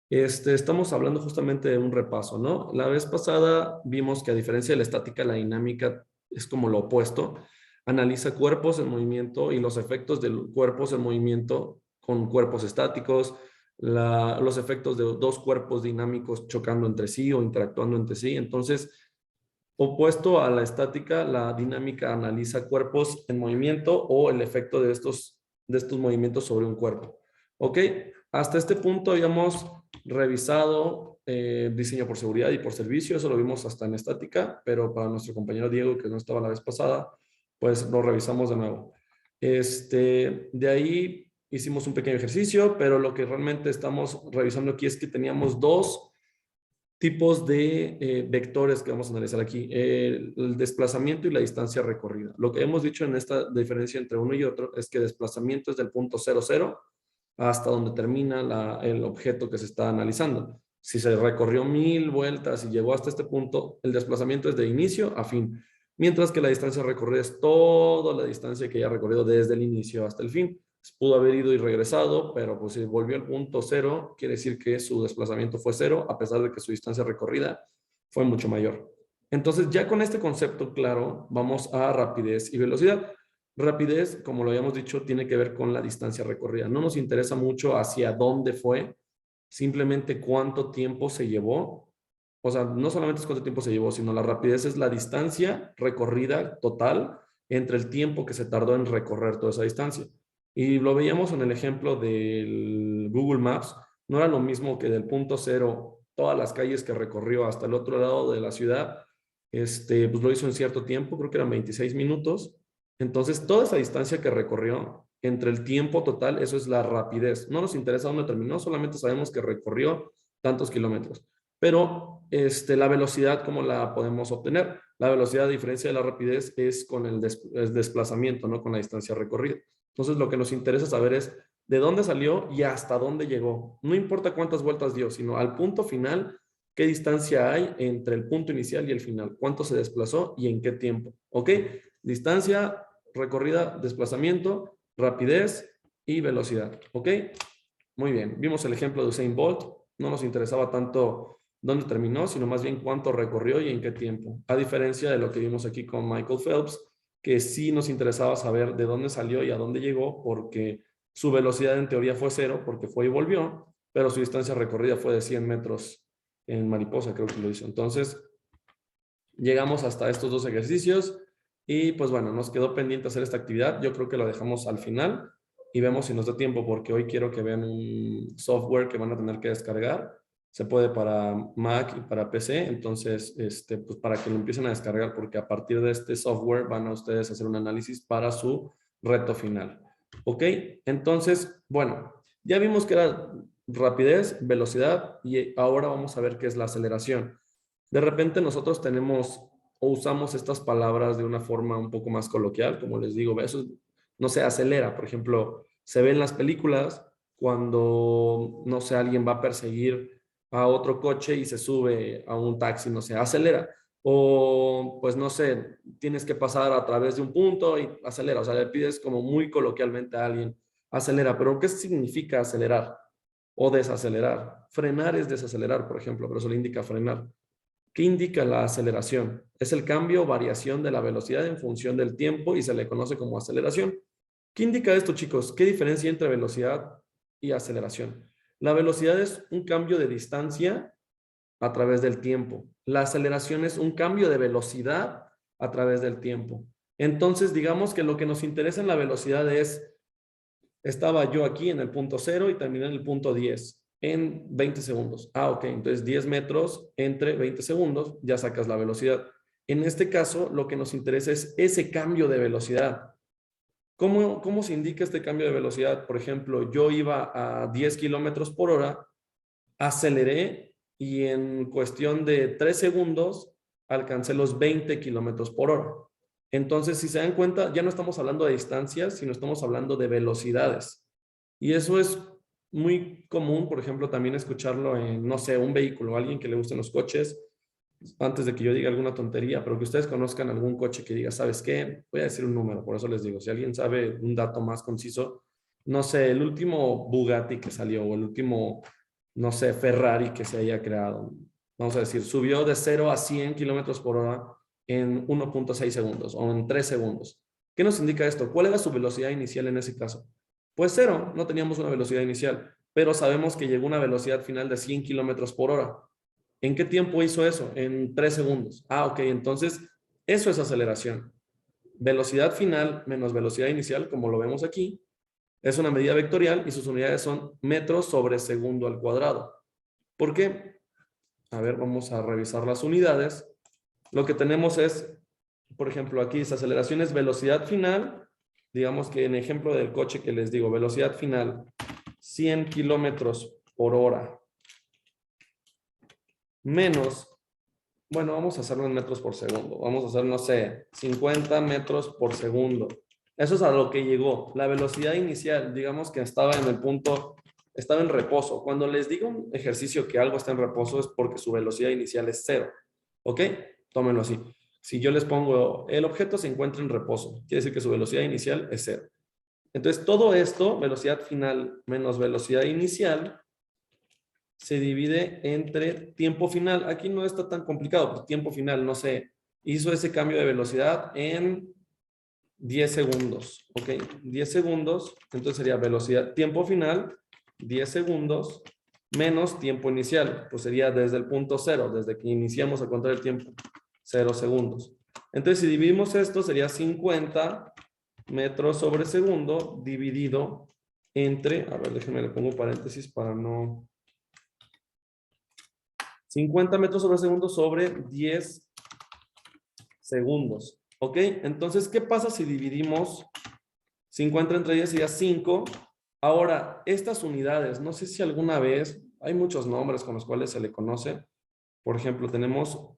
Estamos hablando justamente de un repaso, ¿no? La vez pasada vimos que a diferencia de la estática, la dinámica es como lo opuesto. Analiza cuerpos en movimiento y los efectos de cuerpos en movimiento con cuerpos estáticos, los efectos de dos cuerpos dinámicos chocando entre sí o interactuando entre sí. Entonces, opuesto a la estática, la dinámica analiza cuerpos en movimiento o el efecto de estos movimientos sobre un cuerpo. ¿Ok? Hasta este punto habíamos revisado diseño por seguridad y por servicio, eso lo vimos hasta en estática, pero para nuestro compañero Diego, que no estaba la vez pasada, pues lo revisamos de nuevo. De ahí hicimos un pequeño ejercicio, pero lo que realmente estamos revisando aquí es que teníamos dos tipos de vectores que vamos a analizar aquí, el desplazamiento y la distancia recorrida. Lo que hemos dicho en esta diferencia entre uno y otro es que desplazamiento es del punto 00 hasta donde termina el objeto que se está analizando. Si se recorrió 1000 vueltas y llegó hasta este punto, el desplazamiento es de inicio a fin, mientras que la distancia recorrida es toda la distancia que ya ha recorrido desde el inicio hasta el fin. Pudo haber ido y regresado, pero pues si volvió al punto cero, quiere decir que su desplazamiento fue cero, a pesar de que su distancia recorrida fue mucho mayor. Entonces, ya con este concepto claro, vamos a rapidez y velocidad. Rapidez, como lo habíamos dicho, tiene que ver con la distancia recorrida. No nos interesa mucho hacia dónde fue, simplemente cuánto tiempo se llevó. O sea, no solamente es cuánto tiempo se llevó, sino la rapidez es la distancia recorrida total entre el tiempo que se tardó en recorrer toda esa distancia. Y lo veíamos en el ejemplo del Google Maps. No era lo mismo que del punto cero, todas las calles que recorrió hasta el otro lado de la ciudad, pues lo hizo en cierto tiempo, creo que eran 26 minutos. Entonces, toda esa distancia que recorrió entre el tiempo total, eso es la rapidez. No nos interesa dónde terminó, solamente sabemos que recorrió tantos kilómetros. Pero la velocidad, ¿cómo la podemos obtener? La velocidad, a diferencia de la rapidez, es con el desplazamiento, no con la distancia recorrida. Entonces, lo que nos interesa saber es de dónde salió y hasta dónde llegó. No importa cuántas vueltas dio, sino al punto final, qué distancia hay entre el punto inicial y el final, cuánto se desplazó y en qué tiempo. ¿Ok? Distancia recorrida, desplazamiento, rapidez y velocidad. ¿Ok? Muy bien. Vimos el ejemplo de Usain Bolt. No nos interesaba tanto dónde terminó, sino más bien cuánto recorrió y en qué tiempo. A diferencia de lo que vimos aquí con Michael Phelps, que sí nos interesaba saber de dónde salió y a dónde llegó, porque su velocidad en teoría fue cero, porque fue y volvió, pero su distancia recorrida fue de 100 metros en mariposa, creo que lo hizo. Entonces, llegamos hasta estos dos ejercicios y pues bueno, nos quedó pendiente hacer esta actividad. Yo creo que la dejamos al final y vemos si nos da tiempo, porque hoy quiero que vean un software que van a tener que descargar. Se puede para Mac y para PC, entonces, pues para que lo empiecen a descargar, porque a partir de este software van a ustedes hacer un análisis para su reto final. ¿Ok? Entonces, bueno, ya vimos que era rapidez, velocidad y ahora vamos a ver qué es la aceleración. De repente nosotros tenemos o usamos estas palabras de una forma un poco más coloquial, como les digo, eso no se acelera. Por ejemplo, se ve en las películas cuando, no sé, alguien va a perseguir a otro coche y se sube a un taxi, no sé, acelera. O pues no sé, tienes que pasar a través de un punto y acelera. O sea, le pides como muy coloquialmente a alguien, acelera. Pero ¿qué significa acelerar o desacelerar? Frenar es desacelerar, por ejemplo, pero eso le indica frenar. ¿Qué indica la aceleración? Es el cambio o variación de la velocidad en función del tiempo y se le conoce como aceleración. ¿Qué indica esto, chicos? ¿Qué diferencia entre velocidad y aceleración? La velocidad es un cambio de distancia a través del tiempo. La aceleración es un cambio de velocidad a través del tiempo. Entonces, digamos que lo que nos interesa en la velocidad es, estaba yo aquí en el punto cero y terminé en el punto 10 en 20 segundos. Ah, ok, entonces 10 metros entre 20 segundos, ya sacas la velocidad. En este caso, lo que nos interesa es ese cambio de velocidad. ¿Cómo se indica este cambio de velocidad? Por ejemplo, yo iba a 10 kilómetros por hora, aceleré y en cuestión de 3 segundos alcancé los 20 kilómetros por hora. Entonces, si se dan cuenta, ya no estamos hablando de distancias, sino estamos hablando de velocidades. Y eso es muy común, por ejemplo, también escucharlo en, no sé, un vehículo, alguien que le gusten los coches, antes de que yo diga alguna tontería, pero que ustedes conozcan algún coche que diga, ¿sabes qué? Voy a decir un número, por eso les digo, si alguien sabe un dato más conciso, no sé, el último Bugatti que salió o el último no sé, Ferrari que se haya creado. Vamos a decir, subió de 0 a 100 kilómetros por hora en 1.6 segundos o en 3 segundos. ¿Qué nos indica esto? ¿Cuál era su velocidad inicial en ese caso? Pues 0, no teníamos una velocidad inicial, pero sabemos que llegó a una velocidad final de 100 kilómetros por hora. ¿En qué tiempo hizo eso? En 3 segundos. Ah, ok, entonces eso es aceleración. Velocidad final menos velocidad inicial, como lo vemos aquí, es una medida vectorial y sus unidades son metros sobre segundo al cuadrado. ¿Por qué? A ver, vamos a revisar las unidades. Lo que tenemos es, por ejemplo, aquí esta aceleración es velocidad final. Digamos que en ejemplo del coche que les digo, velocidad final 100 kilómetros por hora menos, bueno, vamos a hacerlo en metros por segundo. Vamos a hacer, no sé, 50 metros por segundo. Eso es a lo que llegó. La velocidad inicial, digamos que estaba en el punto, estaba en reposo. Cuando les digo un ejercicio que algo está en reposo es porque su velocidad inicial es 0. ¿Ok? Tómenlo así. Si yo les pongo, el objeto se encuentra en reposo, quiere decir que su velocidad inicial es 0. Entonces, todo esto, velocidad final menos velocidad inicial, se divide entre tiempo final. Aquí no está tan complicado, pues tiempo final, no sé, hizo ese cambio de velocidad en 10 segundos, ¿ok? 10 segundos, entonces sería velocidad, tiempo final, 10 segundos, menos tiempo inicial, pues sería desde el punto 0, desde que iniciamos a contar el tiempo, 0 segundos. Entonces, si dividimos esto, sería 50 metros sobre segundo dividido entre, a ver, déjenme le pongo paréntesis para no... 50 metros sobre segundo sobre 10 segundos. ¿Ok? Entonces, ¿qué pasa si dividimos 50 entre 10? Sería 5. Ahora, estas unidades, no sé si alguna vez, hay muchos nombres con los cuales se le conoce. Por ejemplo, tenemos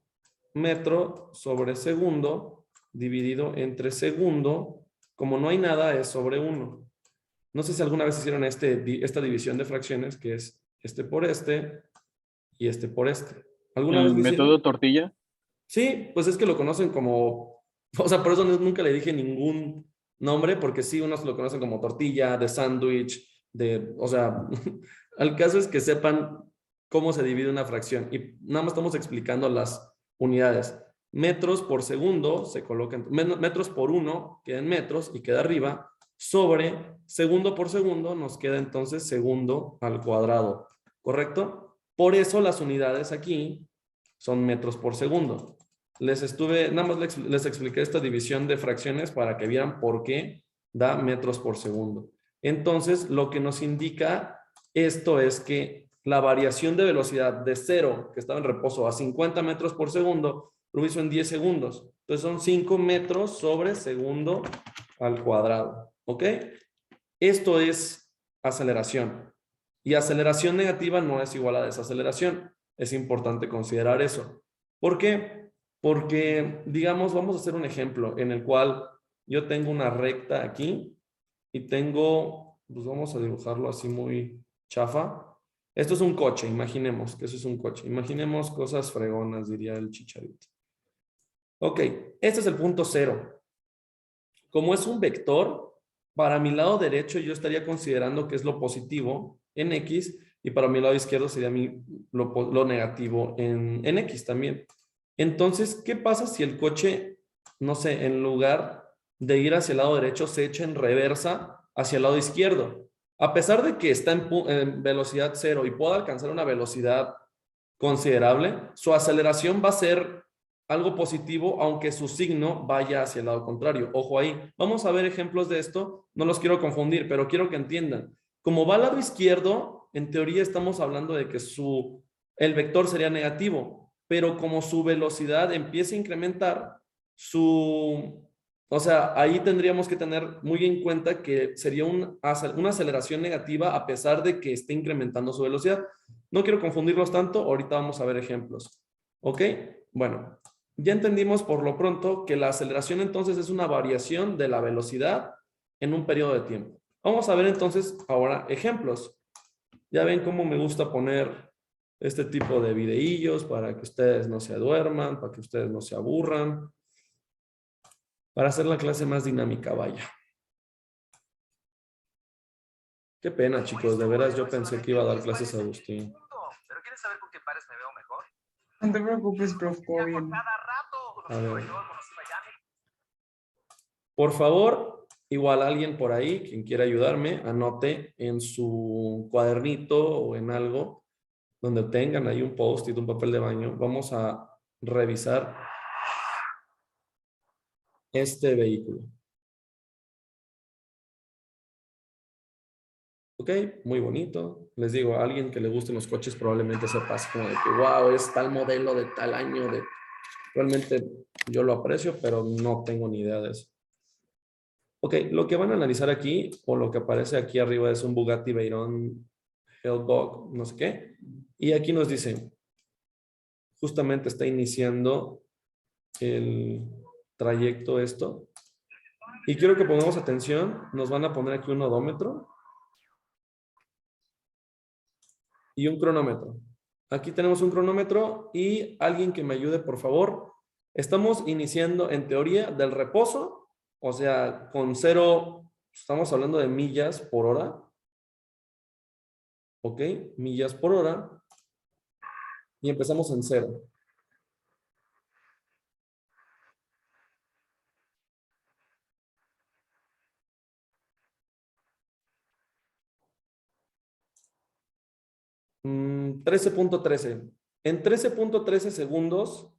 metro sobre segundo dividido entre segundo. Como no hay nada, es sobre 1. No sé si alguna vez hicieron esta división de fracciones, que es este por este y este por este. ¿Alguna vez ¿El lo hicieron? método tortilla? Sí, pues es que lo conocen como, o sea, por eso nunca le dije ningún nombre, porque sí, unos lo conocen como tortilla, de sándwich, de, o sea, el caso es que sepan cómo se divide una fracción y nada más estamos explicando las unidades. Metros por segundo se colocan, metros por 1 queda en metros y queda arriba, sobre segundo por segundo nos queda entonces segundo al cuadrado, ¿correcto? Por eso las unidades aquí son metros por segundo. Nada más les expliqué esta división de fracciones para que vieran por qué da metros por segundo. Entonces, lo que nos indica esto es que la variación de velocidad de 0, que estaba en reposo, a 50 metros por segundo, lo hizo en 10 segundos. Entonces, son 5 metros sobre segundo al cuadrado. ¿Ok? Esto es aceleración. Y aceleración negativa no es igual a desaceleración. Es importante considerar eso. ¿Por qué? Porque, digamos, vamos a hacer un ejemplo en el cual yo tengo una recta aquí y tengo, pues vamos a dibujarlo así muy chafa. Esto es un coche, imaginemos que eso es un coche. Imaginemos cosas fregonas, diría el Chicharito. Ok, este es el punto 0. Como es un vector, para mi lado derecho yo estaría considerando que es lo positivo en X y para mi lado izquierdo sería lo negativo en X también. Entonces, ¿qué pasa si el coche, no sé, en lugar de ir hacia el lado derecho, se echa en reversa hacia el lado izquierdo? A pesar de que está en velocidad 0 y pueda alcanzar una velocidad considerable, su aceleración va a ser algo positivo, aunque su signo vaya hacia el lado contrario. Ojo ahí. Vamos a ver ejemplos de esto. No los quiero confundir, pero quiero que entiendan. Como va al lado izquierdo, en teoría estamos hablando de que el vector sería negativo, pero como su velocidad empieza a incrementar, o sea, ahí tendríamos que tener muy en cuenta que sería una aceleración negativa a pesar de que esté incrementando su velocidad. No quiero confundirlos tanto, ahorita vamos a ver ejemplos. ¿Ok? Bueno, ya entendimos por lo pronto que la aceleración entonces es una variación de la velocidad en un periodo de tiempo. Vamos a ver entonces ahora ejemplos. Ya ven cómo me gusta poner este tipo de videillos para que ustedes no se duerman, para que ustedes no se aburran, para hacer la clase más dinámica, vaya. Qué pena, chicos, de veras yo pensé que iba a dar clases a Agustín. No te preocupes, prof, todo bien. A ver. Por favor, igual alguien por ahí, quien quiera ayudarme, anote en su cuadernito o en algo donde tengan ahí un post-it, un papel de baño. Vamos a revisar este vehículo. Ok, muy bonito. Les digo, a alguien que le gusten los coches probablemente sepa así como de que, wow, es tal modelo de tal año. Realmente yo lo aprecio, pero no tengo ni idea de eso. Ok, lo que van a analizar aquí, o lo que aparece aquí arriba es un Bugatti Veyron Hellbug, no sé qué. Y aquí nos dice, justamente está iniciando el trayecto esto. Y quiero que pongamos atención, nos van a poner aquí un odómetro y un cronómetro. Aquí tenemos un cronómetro y alguien que me ayude, por favor. Estamos iniciando en teoría del reposo, o sea, con 0, estamos hablando de millas por hora. Ok, millas por hora. Y empezamos en 0. Mm, 13.13. En 13.13 segundos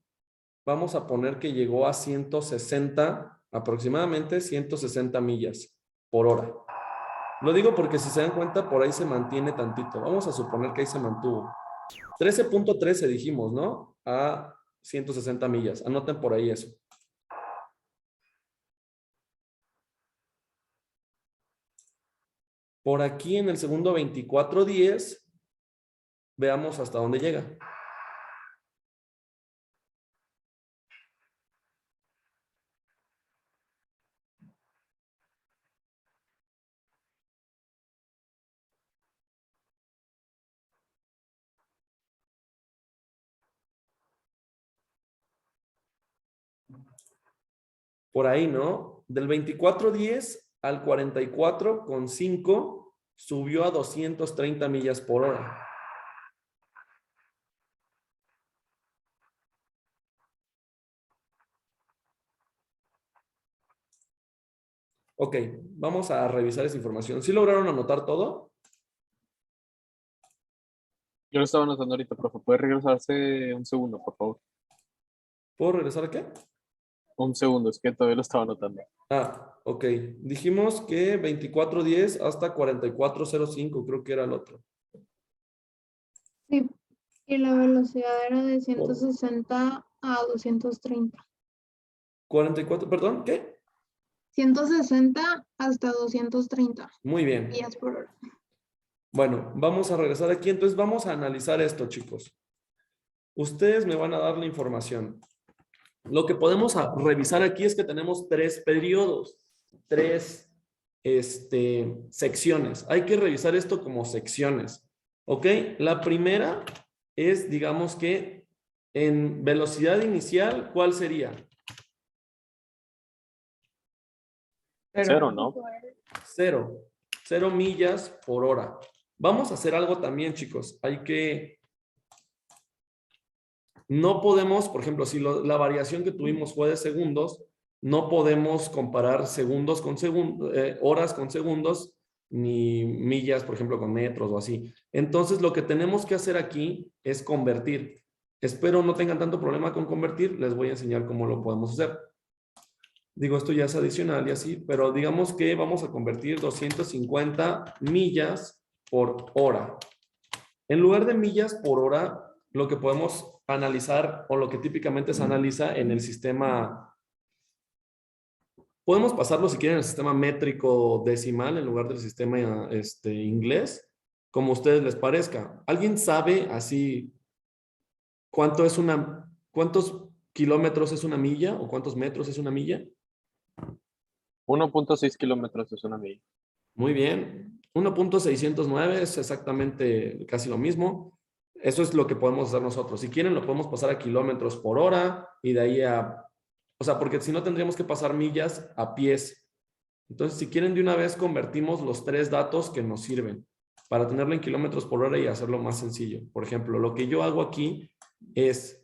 vamos a poner que llegó a 160, aproximadamente 160 millas por hora. Lo digo porque si se dan cuenta, por ahí se mantiene tantito. Vamos a suponer que ahí se mantuvo. 13.13 dijimos, ¿no? A 160 millas. Anoten por ahí eso. Por aquí en el segundo 24:10, veamos hasta dónde llega. Por ahí, ¿no? Del 24:10 al 44.5 subió a 230 millas por hora. Ok, vamos a revisar esa información. ¿Sí lograron anotar todo? Yo lo estaba anotando ahorita, profe. ¿Puede regresarse un segundo, por favor? ¿Puedo regresar a qué? Un segundo, es que todavía lo estaba anotando. Ah, ok. Dijimos que 24:10 hasta 44.05, creo que era el otro. Sí, y la velocidad era de Por 160 a 230. 44, perdón, ¿qué? 160 hasta 230 Muy bien. millas por hora. Bueno, vamos a regresar aquí. Entonces vamos a analizar esto, chicos. Ustedes me van a dar la información. Lo que podemos revisar aquí es que tenemos 3 periodos, 3 secciones. Hay que revisar esto como secciones. ¿Ok? La primera es, digamos que en velocidad inicial, ¿cuál sería? 0, ¿no? 0 millas por hora. Vamos a hacer algo también, chicos. No podemos, por ejemplo, si la variación que tuvimos fue de segundos, no podemos comparar segundos con horas con segundos, ni millas, por ejemplo, con metros o así. Entonces, lo que tenemos que hacer aquí es convertir. Espero no tengan tanto problema con convertir. Les voy a enseñar cómo lo podemos hacer. Digo, esto ya es adicional y así, pero digamos que vamos a convertir 250 millas por hora. En lugar de millas por hora, lo que podemos analizar o lo que típicamente se analiza en el sistema, podemos pasarlo si quieren al sistema métrico decimal en lugar del sistema inglés, como a ustedes les parezca. ¿Alguien sabe así cuántos kilómetros es una milla o cuántos metros es una milla? 1.6 kilómetros es una milla. Muy bien. 1.609 es exactamente casi lo mismo. Eso es lo que podemos hacer nosotros. Si quieren, lo podemos pasar a kilómetros por hora y de ahí o sea, porque si no tendríamos que pasar millas a pies. Entonces, si quieren de una vez, convertimos los 3 datos que nos sirven para tenerlo en kilómetros por hora y hacerlo más sencillo. Por ejemplo, lo que yo hago aquí es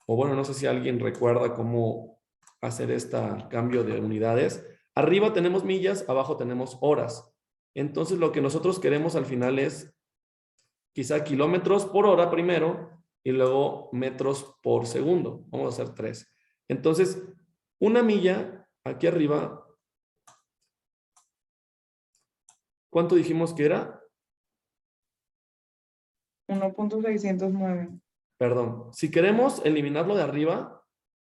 o bueno, no sé si alguien recuerda cómo hacer este cambio de unidades. Arriba tenemos millas, abajo tenemos horas. Entonces lo que nosotros queremos al final es quizá kilómetros por hora primero y luego metros por segundo. Vamos a hacer 3. Entonces, una milla aquí arriba, ¿cuánto dijimos que era? 1.609. Perdón. Si queremos eliminarlo de arriba,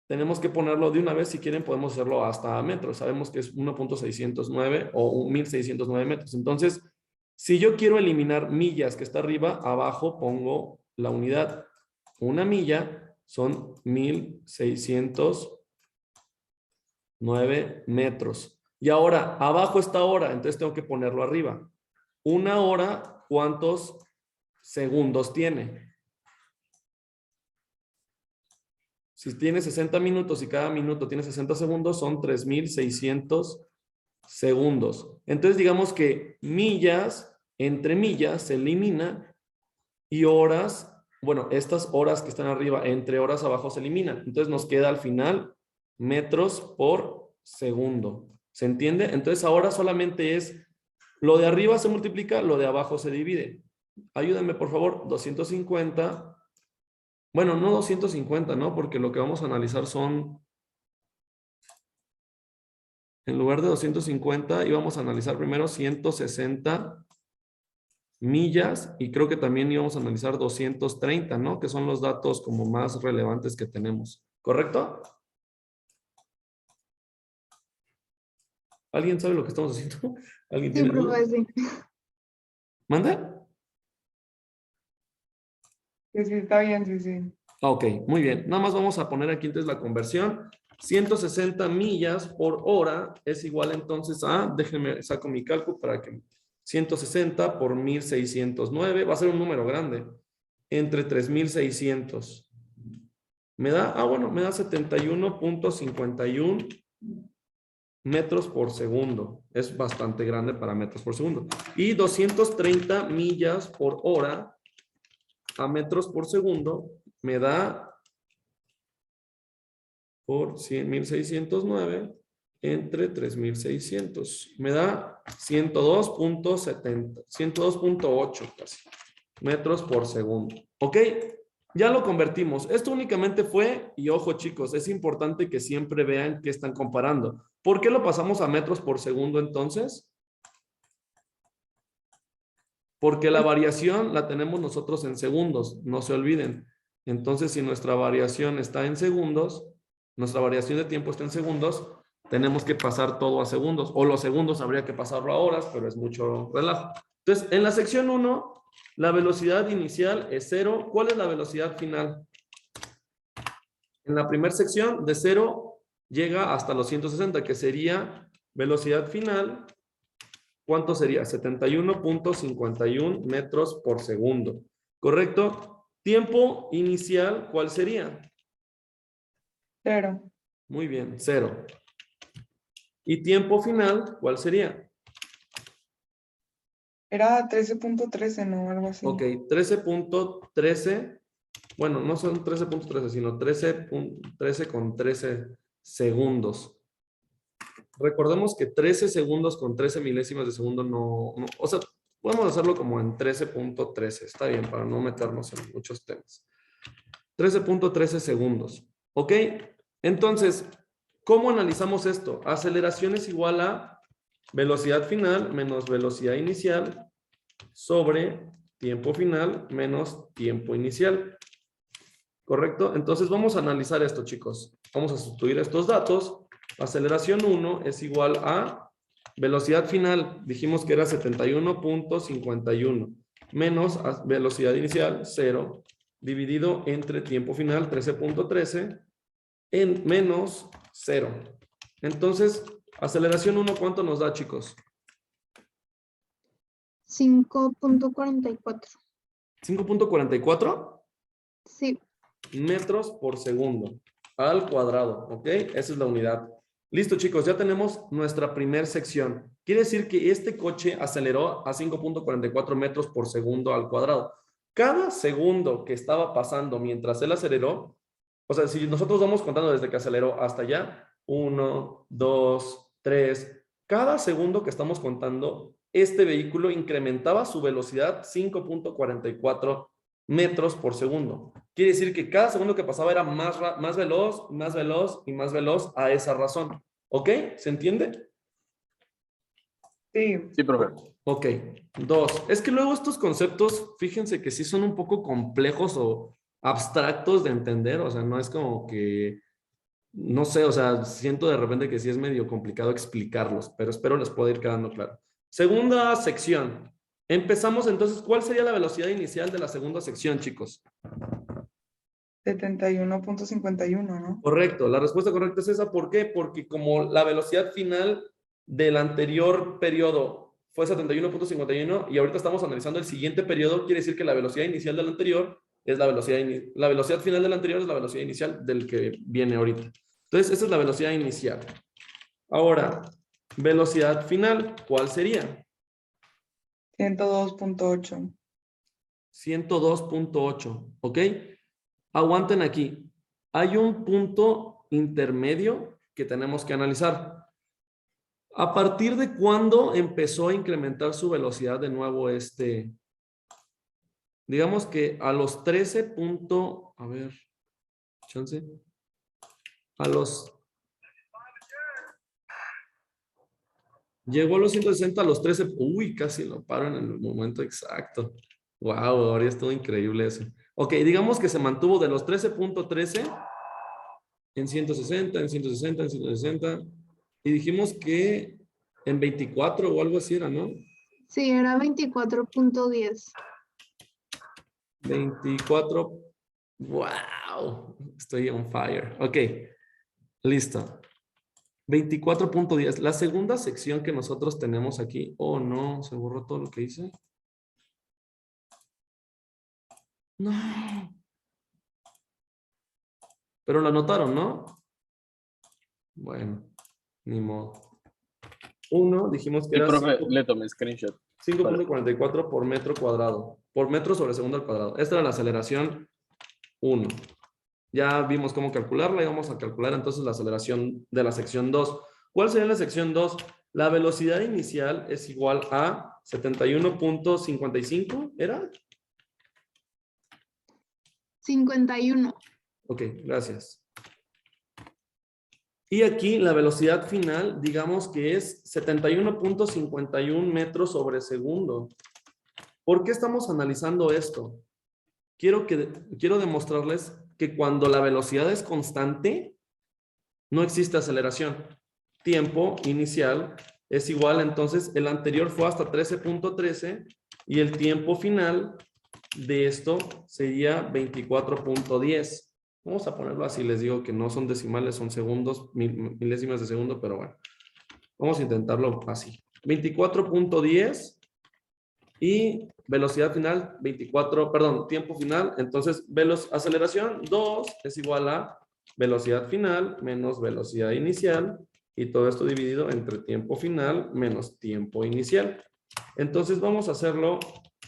tenemos que ponerlo de una vez. Si quieren, podemos hacerlo hasta metros. Sabemos que es 1.609 o 1.609 metros. Entonces, si yo quiero eliminar millas que está arriba, abajo pongo la unidad. Una milla son 1.609 metros. Y ahora, abajo está hora, entonces tengo que ponerlo arriba. Una hora, ¿cuántos segundos tiene? Si tiene 60 minutos y cada minuto tiene 60 segundos, son 3.600 segundos. Entonces digamos que millas, entre millas se elimina y horas, bueno, estas horas que están arriba, entre horas abajo se eliminan. Entonces nos queda al final metros por segundo. ¿Se entiende? Entonces ahora solamente es, lo de arriba se multiplica, lo de abajo se divide. Ayúdenme por favor, 250. Bueno, no 250, ¿no? Porque lo que vamos a analizar son, en lugar de 250, íbamos a analizar primero 160 millas y creo que también íbamos a analizar 230, ¿no? Que son los datos como más relevantes que tenemos. ¿Correcto? ¿Alguien sabe lo que estamos haciendo? ¿Alguien Sí, tiene duda? profe, sí. ¿Manda? Sí, sí, está bien, sí, sí. Ok, muy bien. Nada más vamos a poner aquí entonces la conversión. 160 millas por hora es igual entonces a, déjenme, saco mi cálculo para que 160 por 1.609, va a ser un número grande, entre 3.600. Me da, bueno, me da 71.51 metros por segundo. Es bastante grande para metros por segundo. Y 230 millas por hora a metros por segundo me da por 100.609 entre 3.600. Me da 102.70, 102.8 casi metros por segundo. ¿Ok? Ya lo convertimos. Esto únicamente fue, y ojo chicos, es importante que siempre vean qué están comparando. ¿Por qué lo pasamos a metros por segundo entonces? Porque la variación la tenemos nosotros en segundos, no se olviden. Entonces, si nuestra variación está en segundos, nuestra variación de tiempo está en segundos, tenemos que pasar todo a segundos. O los segundos habría que pasarlo a horas, pero es mucho relajo. Entonces, en la sección 1, la velocidad inicial es 0. ¿Cuál es la velocidad final? En la primera sección, de 0 llega hasta los 160, que sería velocidad final. ¿Cuánto sería? 71.51 metros por segundo. ¿Correcto? Tiempo inicial, ¿cuál sería? 0. Muy bien, 0. ¿Y tiempo final, cuál sería? Era 13.13, ¿no? Algo así. Ok, 13.13. Bueno, no son 13.13, sino 13 con 13 segundos. Recordemos que 13 segundos con 13 milésimas de segundo no, o sea, podemos hacerlo como en 13.13, está bien, para no meternos en muchos temas. 13.13 segundos, ¿ok? Entonces, ¿cómo analizamos esto? Aceleración es igual a velocidad final menos velocidad inicial sobre tiempo final menos tiempo inicial. ¿Correcto? Entonces vamos a analizar esto, chicos. Vamos a sustituir estos datos. Aceleración 1 es igual a velocidad final. Dijimos que era 71.51 menos velocidad inicial 0 dividido entre tiempo final 13.13 en menos 0. Entonces, aceleración 1, ¿cuánto nos da, chicos? 5.44. 5.44 Sí. metros por segundo al cuadrado, ¿ok? Esa es la unidad. Listo, chicos, ya tenemos nuestra primera sección. Quiere decir que este coche aceleró a 5.44 metros por segundo al cuadrado. Cada segundo que estaba pasando mientras él aceleró, O sea, si nosotros vamos contando desde que aceleró hasta allá, 1, 2, 3, cada segundo que estamos contando, este vehículo incrementaba su velocidad 5.44 metros por segundo. Quiere decir que cada segundo que pasaba era más veloz, más veloz y más veloz a esa razón. ¿Ok? ¿Se entiende? Sí, Sí, profe. Ok. 2. Es que luego estos conceptos, fíjense que sí son un poco complejos o abstractos de entender. O sea, no es como que, no sé, o sea, siento de repente que sí es medio complicado explicarlos, pero espero les pueda ir quedando claro. Segunda sección. Empezamos entonces. ¿Cuál sería la velocidad inicial de la segunda sección, chicos? 71.51, ¿no? Correcto, la respuesta correcta es esa. ¿Por qué? Porque como la velocidad final del anterior periodo fue 71.51 y ahorita estamos analizando el siguiente periodo, quiere decir que la velocidad inicial del anterior es la velocidad final del anterior es la velocidad inicial del que viene ahorita. Entonces, esa es la velocidad inicial. Ahora, velocidad final, ¿cuál sería? 102.8. 102.8, ¿ok? Aguanten aquí. Hay un punto intermedio que tenemos que analizar. ¿A partir de cuándo empezó a incrementar su velocidad de nuevo digamos que a los 13 a ver, chance. Llegó a los 160 a los 13. Uy, casi lo paro en el momento exacto. Wow, ahora es todo increíble eso. Ok, digamos que se mantuvo de los 13.13 en 160, en 160, en 160. Y dijimos que en 24 o algo así era, ¿no? Sí, era 24.10. 24. Wow, estoy on fire. Ok, listo. 24.10. La segunda sección que nosotros tenemos aquí. Oh, no, se borró todo lo que hice. No. Pero lo anotaron, ¿no? Bueno, ni modo. 1, dijimos que Sí, era profe, le tomé screenshot. 5.44 por metro cuadrado. Por metro sobre segundo al cuadrado. Esta era la aceleración 1. Ya vimos cómo calcularla y vamos a calcular entonces la aceleración de la sección 2. ¿Cuál sería la sección 2? La velocidad inicial es igual a 71.55, ¿era? 51. Ok, gracias. Y aquí la velocidad final, digamos que es 71.51 metros sobre segundo. ¿Por qué estamos analizando esto? Quiero demostrarles que cuando la velocidad es constante, no existe aceleración. Tiempo inicial es igual, entonces el anterior fue hasta 13.13 y el tiempo final de esto sería 24.10. Vamos a ponerlo así, les digo que no son decimales, son segundos, milésimas de segundo, pero bueno. Vamos a intentarlo así. 24.10 y velocidad final 24, perdón, tiempo final. Entonces, aceleración 2 es igual a velocidad final menos velocidad inicial y todo esto dividido entre tiempo final menos tiempo inicial. Entonces, vamos a hacerlo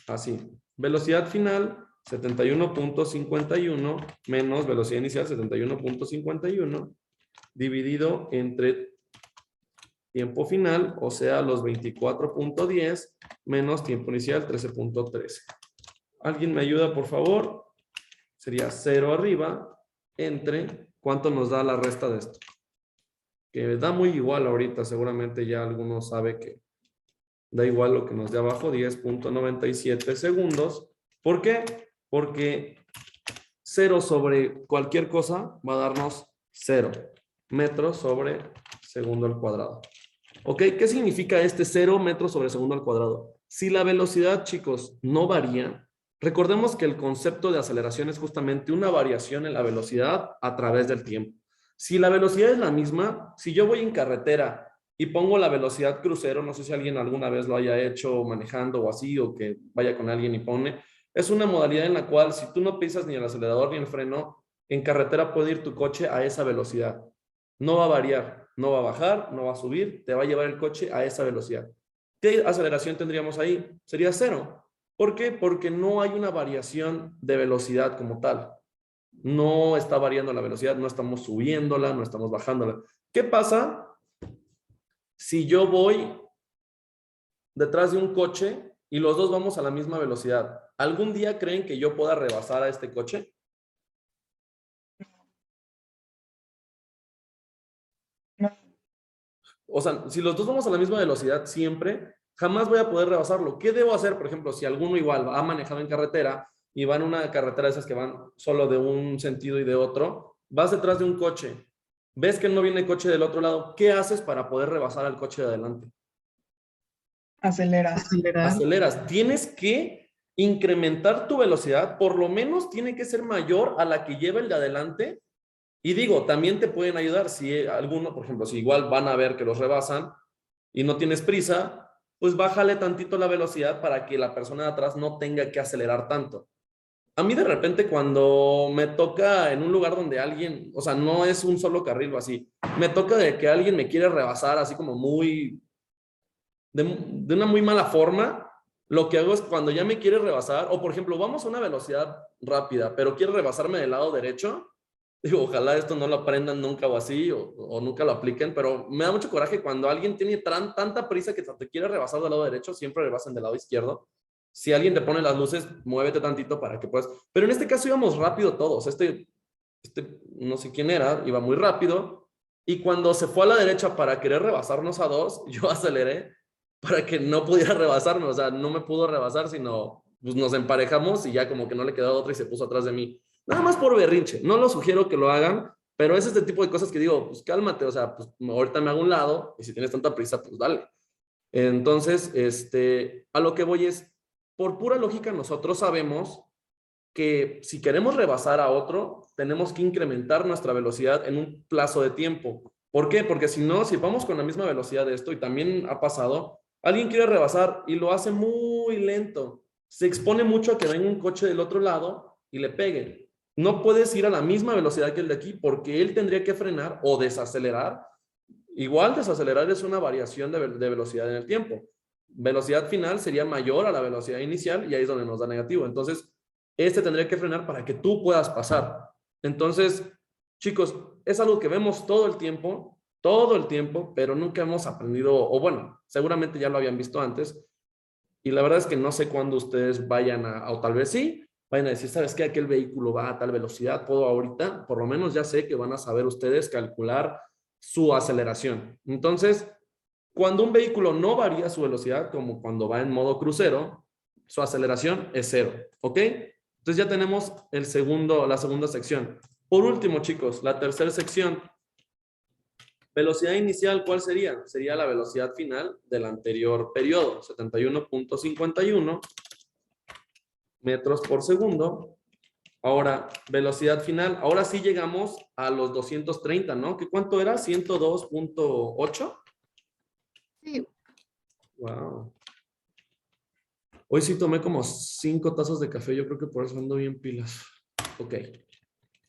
así. Velocidad final 71.51 menos velocidad inicial 71.51 dividido entre tiempo final, o sea, los 24.10 menos tiempo inicial 13.13. ¿Alguien me ayuda, por favor? Sería 0 arriba entre ¿cuánto nos da la resta de esto? Que da muy igual ahorita, seguramente ya alguno sabe que da igual lo que nos dé abajo, 10.97 segundos. ¿Por qué? Porque 0 sobre cualquier cosa va a darnos 0 metros sobre segundo al cuadrado. ¿Ok? ¿Qué significa este 0 metros sobre segundo al cuadrado? Si la velocidad, chicos, no varía, recordemos que el concepto de aceleración es justamente una variación en la velocidad a través del tiempo. Si la velocidad es la misma, si yo voy en carretera y pongo la velocidad crucero, no sé si alguien alguna vez lo haya hecho manejando o así, o que vaya con alguien y pone, es una modalidad en la cual si tú no pisas ni el acelerador ni el freno, en carretera puede ir tu coche a esa velocidad. No va a variar, no va a bajar, no va a subir, te va a llevar el coche a esa velocidad. ¿Qué aceleración tendríamos ahí? Sería 0. ¿Por qué? Porque no hay una variación de velocidad como tal. No está variando la velocidad, no estamos subiéndola, no estamos bajándola. ¿Qué pasa si yo voy detrás de un coche y los dos vamos a la misma velocidad? ¿Algún día creen que yo pueda rebasar a este coche? No. O sea, si los dos vamos a la misma velocidad siempre, jamás voy a poder rebasarlo. ¿Qué debo hacer? Por ejemplo, si alguno igual ha manejado en carretera y va en una carretera de esas que van solo de un sentido y de otro, vas detrás de un coche, ves que no viene coche del otro lado, ¿qué haces para poder rebasar al coche de adelante? Aceleras. Aceleras. Tienes que incrementar tu velocidad, por lo menos tiene que ser mayor a la que lleva el de adelante. Y digo, también te pueden ayudar si alguno, por ejemplo, si igual van a ver que los rebasan y no tienes prisa, pues bájale tantito la velocidad para que la persona de atrás no tenga que acelerar tanto. A mí de repente cuando me toca en un lugar donde alguien, o sea, no es un solo carril o así, me toca de que alguien me quiere rebasar así como muy, de una muy mala forma, lo que hago es cuando ya me quiere rebasar, o por ejemplo, vamos a una velocidad rápida, pero quiere rebasarme del lado derecho, digo, ojalá esto no lo aprendan nunca o así, o nunca lo apliquen, pero me da mucho coraje cuando alguien tiene tanta prisa que te quiere rebasar del lado derecho, siempre rebasan del lado izquierdo. Si alguien te pone las luces, muévete tantito para que puedas. Pero en este caso íbamos rápido todos. No sé quién era, iba muy rápido. Y cuando se fue a la derecha para querer rebasarnos a dos, yo aceleré para que no pudiera rebasarme. O sea, no me pudo rebasar, sino pues nos emparejamos y ya como que no le quedaba otra y se puso atrás de mí. Nada más por berrinche. No lo sugiero que lo hagan, pero es este tipo de cosas que digo, pues cálmate, o sea, pues ahorita me hago un lado y si tienes tanta prisa, pues dale. Entonces, a lo que voy es, por pura lógica, nosotros sabemos que si queremos rebasar a otro, tenemos que incrementar nuestra velocidad en un plazo de tiempo. ¿Por qué? Porque si no, si vamos con la misma velocidad de esto, y también ha pasado, alguien quiere rebasar y lo hace muy lento, se expone mucho a que venga un coche del otro lado y le pegue. No puedes ir a la misma velocidad que el de aquí porque él tendría que frenar o desacelerar. Igual desacelerar es una variación de velocidad en el tiempo. Velocidad final sería mayor a la velocidad inicial y ahí es donde nos da negativo. Entonces, tendría que frenar para que tú puedas pasar. Entonces, chicos, es algo que vemos todo el tiempo, pero nunca hemos aprendido, o bueno, seguramente ya lo habían visto antes, y la verdad es que no sé cuándo ustedes vayan o tal vez sí, vayan a decir, ¿sabes qué? Aquel vehículo va a tal velocidad, puedo ahorita, por lo menos ya sé que van a saber ustedes calcular su aceleración. Entonces, cuando un vehículo no varía su velocidad, como cuando va en modo crucero, su aceleración es 0, ¿ok? Entonces ya tenemos la segunda sección. Por último, chicos, la tercera sección. Velocidad inicial, ¿cuál sería? Sería la velocidad final del anterior periodo, 71.51 metros por segundo. Ahora, velocidad final. Ahora sí llegamos a los 230, ¿no? ¿Qué cuánto era? 102.8. Sí, Wow. Hoy sí tomé como 5 tazas de café. Yo creo que por eso ando bien pilas. Ok.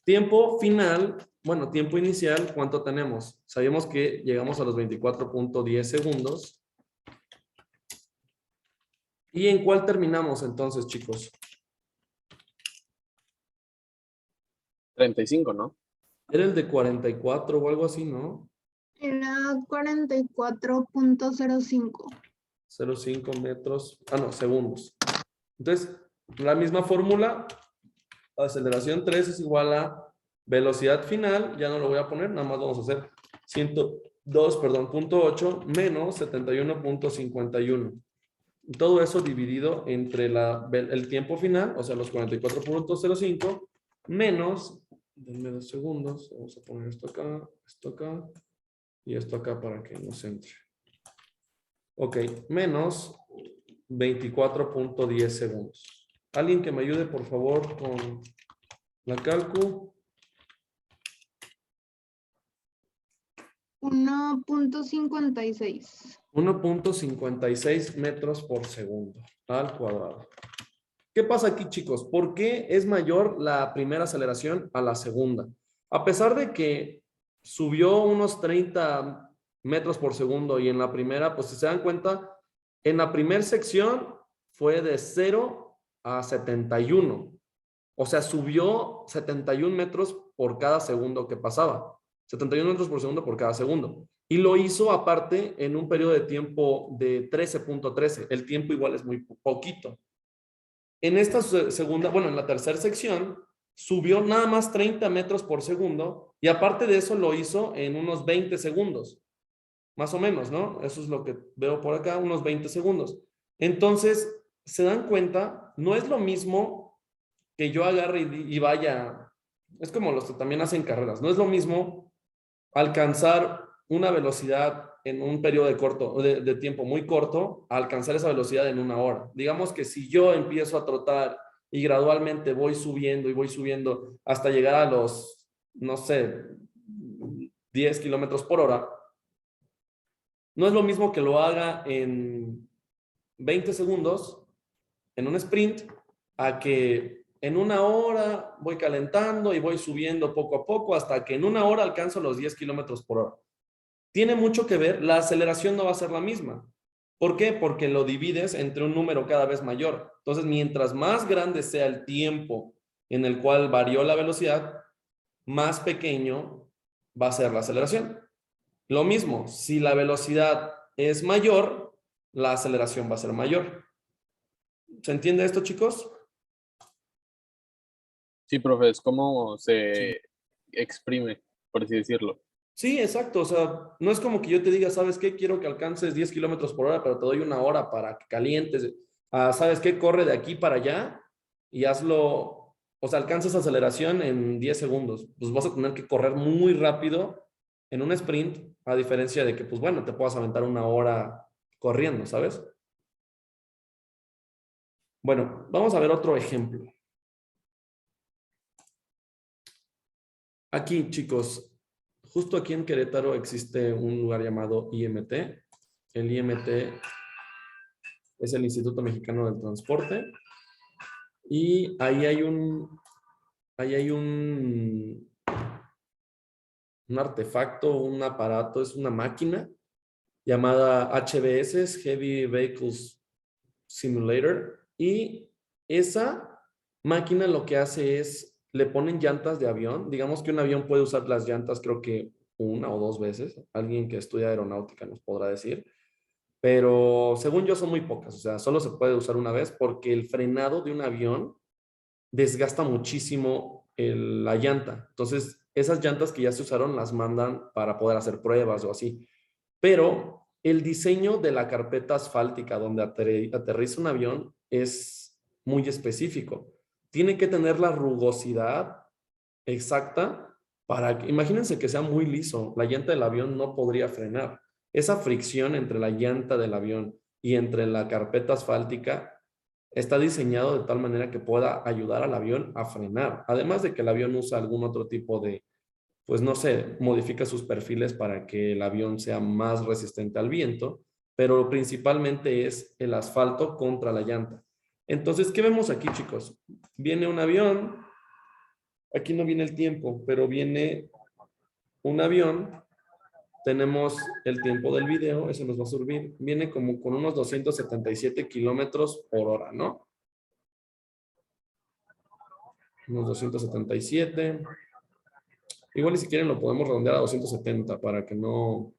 Tiempo final. Bueno, tiempo inicial, ¿cuánto tenemos? Sabemos que llegamos a los 24.10 segundos. ¿Y en cuál terminamos entonces, chicos? 35, ¿no? Era el de 44 o algo así, ¿no? era 44.05. 0.5 metros. Ah, no, segundos. Entonces, la misma fórmula. Aceleración 3 es igual a velocidad final. Ya no lo voy a poner, nada más vamos a hacer 102.8 menos 71.51. Todo eso dividido entre el tiempo final, o sea, los 44.05, menos, denme 2 segundos, vamos a poner esto acá y esto acá para que nos entre. Ok, menos 24.10 segundos. Alguien que me ayude, por favor, con la calcu. 1.56. 1.56 metros por segundo al cuadrado. ¿Qué pasa aquí, chicos? ¿Por qué es mayor la primera aceleración a la segunda? A pesar de que subió unos 30 metros por segundo y en la primera, pues si se dan cuenta, en la primera sección fue de 0 a 71. O sea, subió 71 metros por cada segundo que pasaba. 71 metros por segundo por cada segundo. Y lo hizo aparte en un periodo de tiempo de 13.13. El tiempo igual es muy poquito. En esta segunda, bueno, en la tercera sección, subió nada más 30 metros por segundo y aparte de eso lo hizo en unos 20 segundos. Más o menos, ¿no? Eso es lo que veo por acá, unos 20 segundos. Entonces, se dan cuenta, no es lo mismo que yo agarre y vaya, es como los que también hacen carreras, no es lo mismo alcanzar una velocidad en un periodo de tiempo muy corto a alcanzar esa velocidad en una hora. Digamos que si yo empiezo a trotar y gradualmente voy subiendo y voy subiendo hasta llegar a los, no sé, 10 kilómetros por hora, no es lo mismo que lo haga en 20 segundos en un sprint a que en una hora voy calentando y voy subiendo poco a poco hasta que en una hora alcanzo los 10 kilómetros por hora. Tiene mucho que ver, la aceleración no va a ser la misma. ¿Por qué? Porque lo divides entre un número cada vez mayor. Entonces, mientras más grande sea el tiempo en el cual varió la velocidad, más pequeño va a ser la aceleración. Lo mismo, si la velocidad es mayor, la aceleración va a ser mayor. ¿Se entiende esto, chicos? Sí, profe, es como Sí. se exprime, por así decirlo. Sí, exacto. O sea, no es como que yo te diga, ¿sabes qué? Quiero que alcances 10 kilómetros por hora, pero te doy una hora para que calientes. ¿Sabes qué? Corre de aquí para allá y hazlo, o sea, alcanzas aceleración en 10 segundos. Pues vas a tener que correr muy rápido en un sprint, a diferencia de que, pues bueno, te puedas aventar una hora corriendo, ¿sabes? Bueno, vamos a ver otro ejemplo. Aquí, chicos, justo aquí en Querétaro existe un lugar llamado IMT. El IMT es el Instituto Mexicano del Transporte. Y ahí hay un artefacto, un aparato, es una máquina llamada HVS, Heavy Vehicles Simulator. Y esa máquina lo que hace es, le ponen llantas de avión. Digamos que un avión puede usar las llantas creo que una o dos veces. Alguien que estudia aeronáutica nos podrá decir. Pero según yo son muy pocas. O sea, solo se puede usar una vez porque el frenado de un avión desgasta muchísimo la llanta. Entonces, esas llantas que ya se usaron las mandan para poder hacer pruebas o así. Pero el diseño de la carpeta asfáltica donde aterriza un avión es muy específico. Tiene que tener la rugosidad exacta para que, imagínense que sea muy liso, la llanta del avión no podría frenar. Esa fricción entre la llanta del avión y entre la carpeta asfáltica está diseñado de tal manera que pueda ayudar al avión a frenar. Además de que el avión usa algún otro tipo de, pues no sé, modifica sus perfiles para que el avión sea más resistente al viento, pero principalmente es el asfalto contra la llanta. Entonces, ¿qué vemos aquí, chicos? Viene un avión, aquí no viene el tiempo, pero viene un avión, tenemos el tiempo del video, eso nos va a servir, viene como con unos 277 kilómetros por hora, ¿no? Unos 277. Igual y si quieren lo podemos redondear a 270 para que no...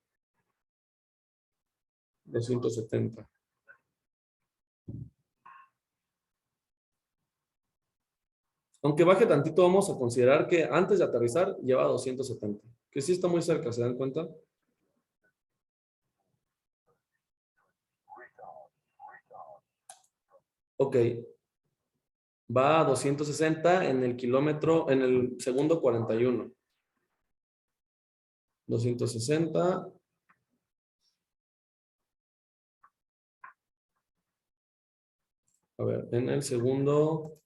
270. Aunque baje tantito, vamos a considerar que antes de aterrizar lleva 270. Que sí está muy cerca, ¿se dan cuenta? Ok. Va a 260 en el kilómetro, en el segundo 41. 260. A ver, en el segundo,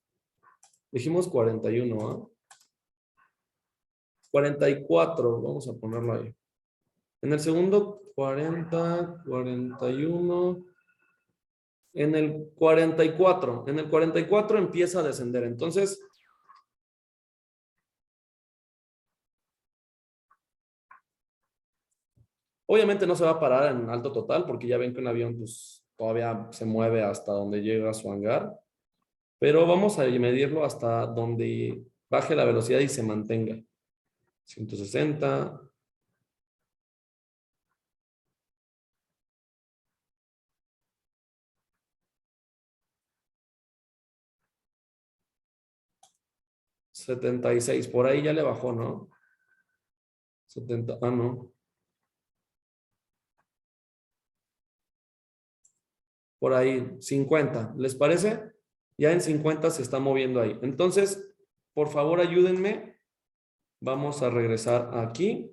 dijimos 41, ¿ah? 44, vamos a ponerlo ahí. En el segundo 40, 41. En el 44 empieza a descender. Entonces, obviamente no se va a parar en alto total porque ya ven que un avión pues todavía se mueve hasta donde llega a su hangar. Pero vamos a medirlo hasta donde baje la velocidad y se mantenga. 160. $76, por ahí ya le bajó, ¿no? 70, no. Por ahí, 50, ¿les parece? Ya en 50 se está moviendo ahí. Entonces, por favor, ayúdenme. Vamos a regresar aquí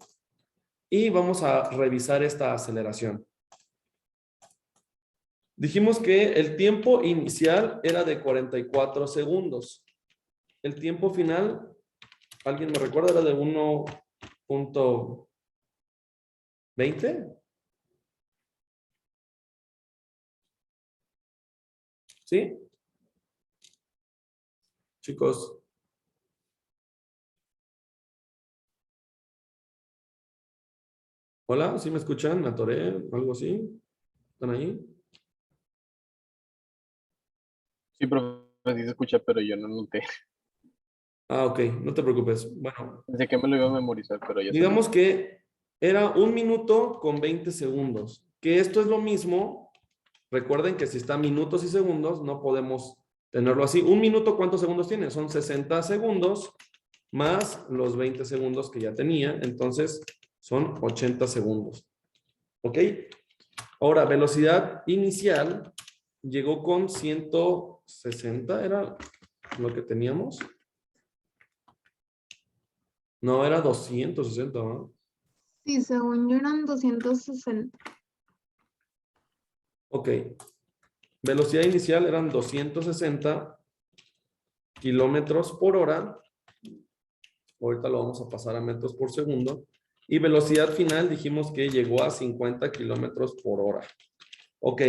y vamos a revisar esta aceleración. Dijimos que el tiempo inicial era de 44 segundos. El tiempo final, ¿alguien me recuerda? Era de 1.20. ¿Sí? Chicos. Hola, ¿sí me escuchan? ¿Me atoré? ¿Algo así? ¿Están ahí? Sí, profe, sí se escucha, pero yo no noté. Ah, ok, no te preocupes. Bueno, Pensé que me lo iba a memorizar, pero ya salió. digamos que era 1 minuto con 20 segundos. Que esto es lo mismo. Recuerden que si está minutos y segundos, no podemos tenerlo así. 1 minuto, ¿cuántos segundos tiene? Son 60 segundos más los 20 segundos que ya tenía. Entonces, son 80 segundos. ¿Ok? Ahora, velocidad inicial llegó con 160, ¿era lo que teníamos? No, era 260, ¿no? Sí, según yo eran 260. Ok. Velocidad inicial eran 260 kilómetros por hora. Ahorita lo vamos a pasar a metros por segundo. Y velocidad final dijimos que llegó a 50 kilómetros por hora. Ok,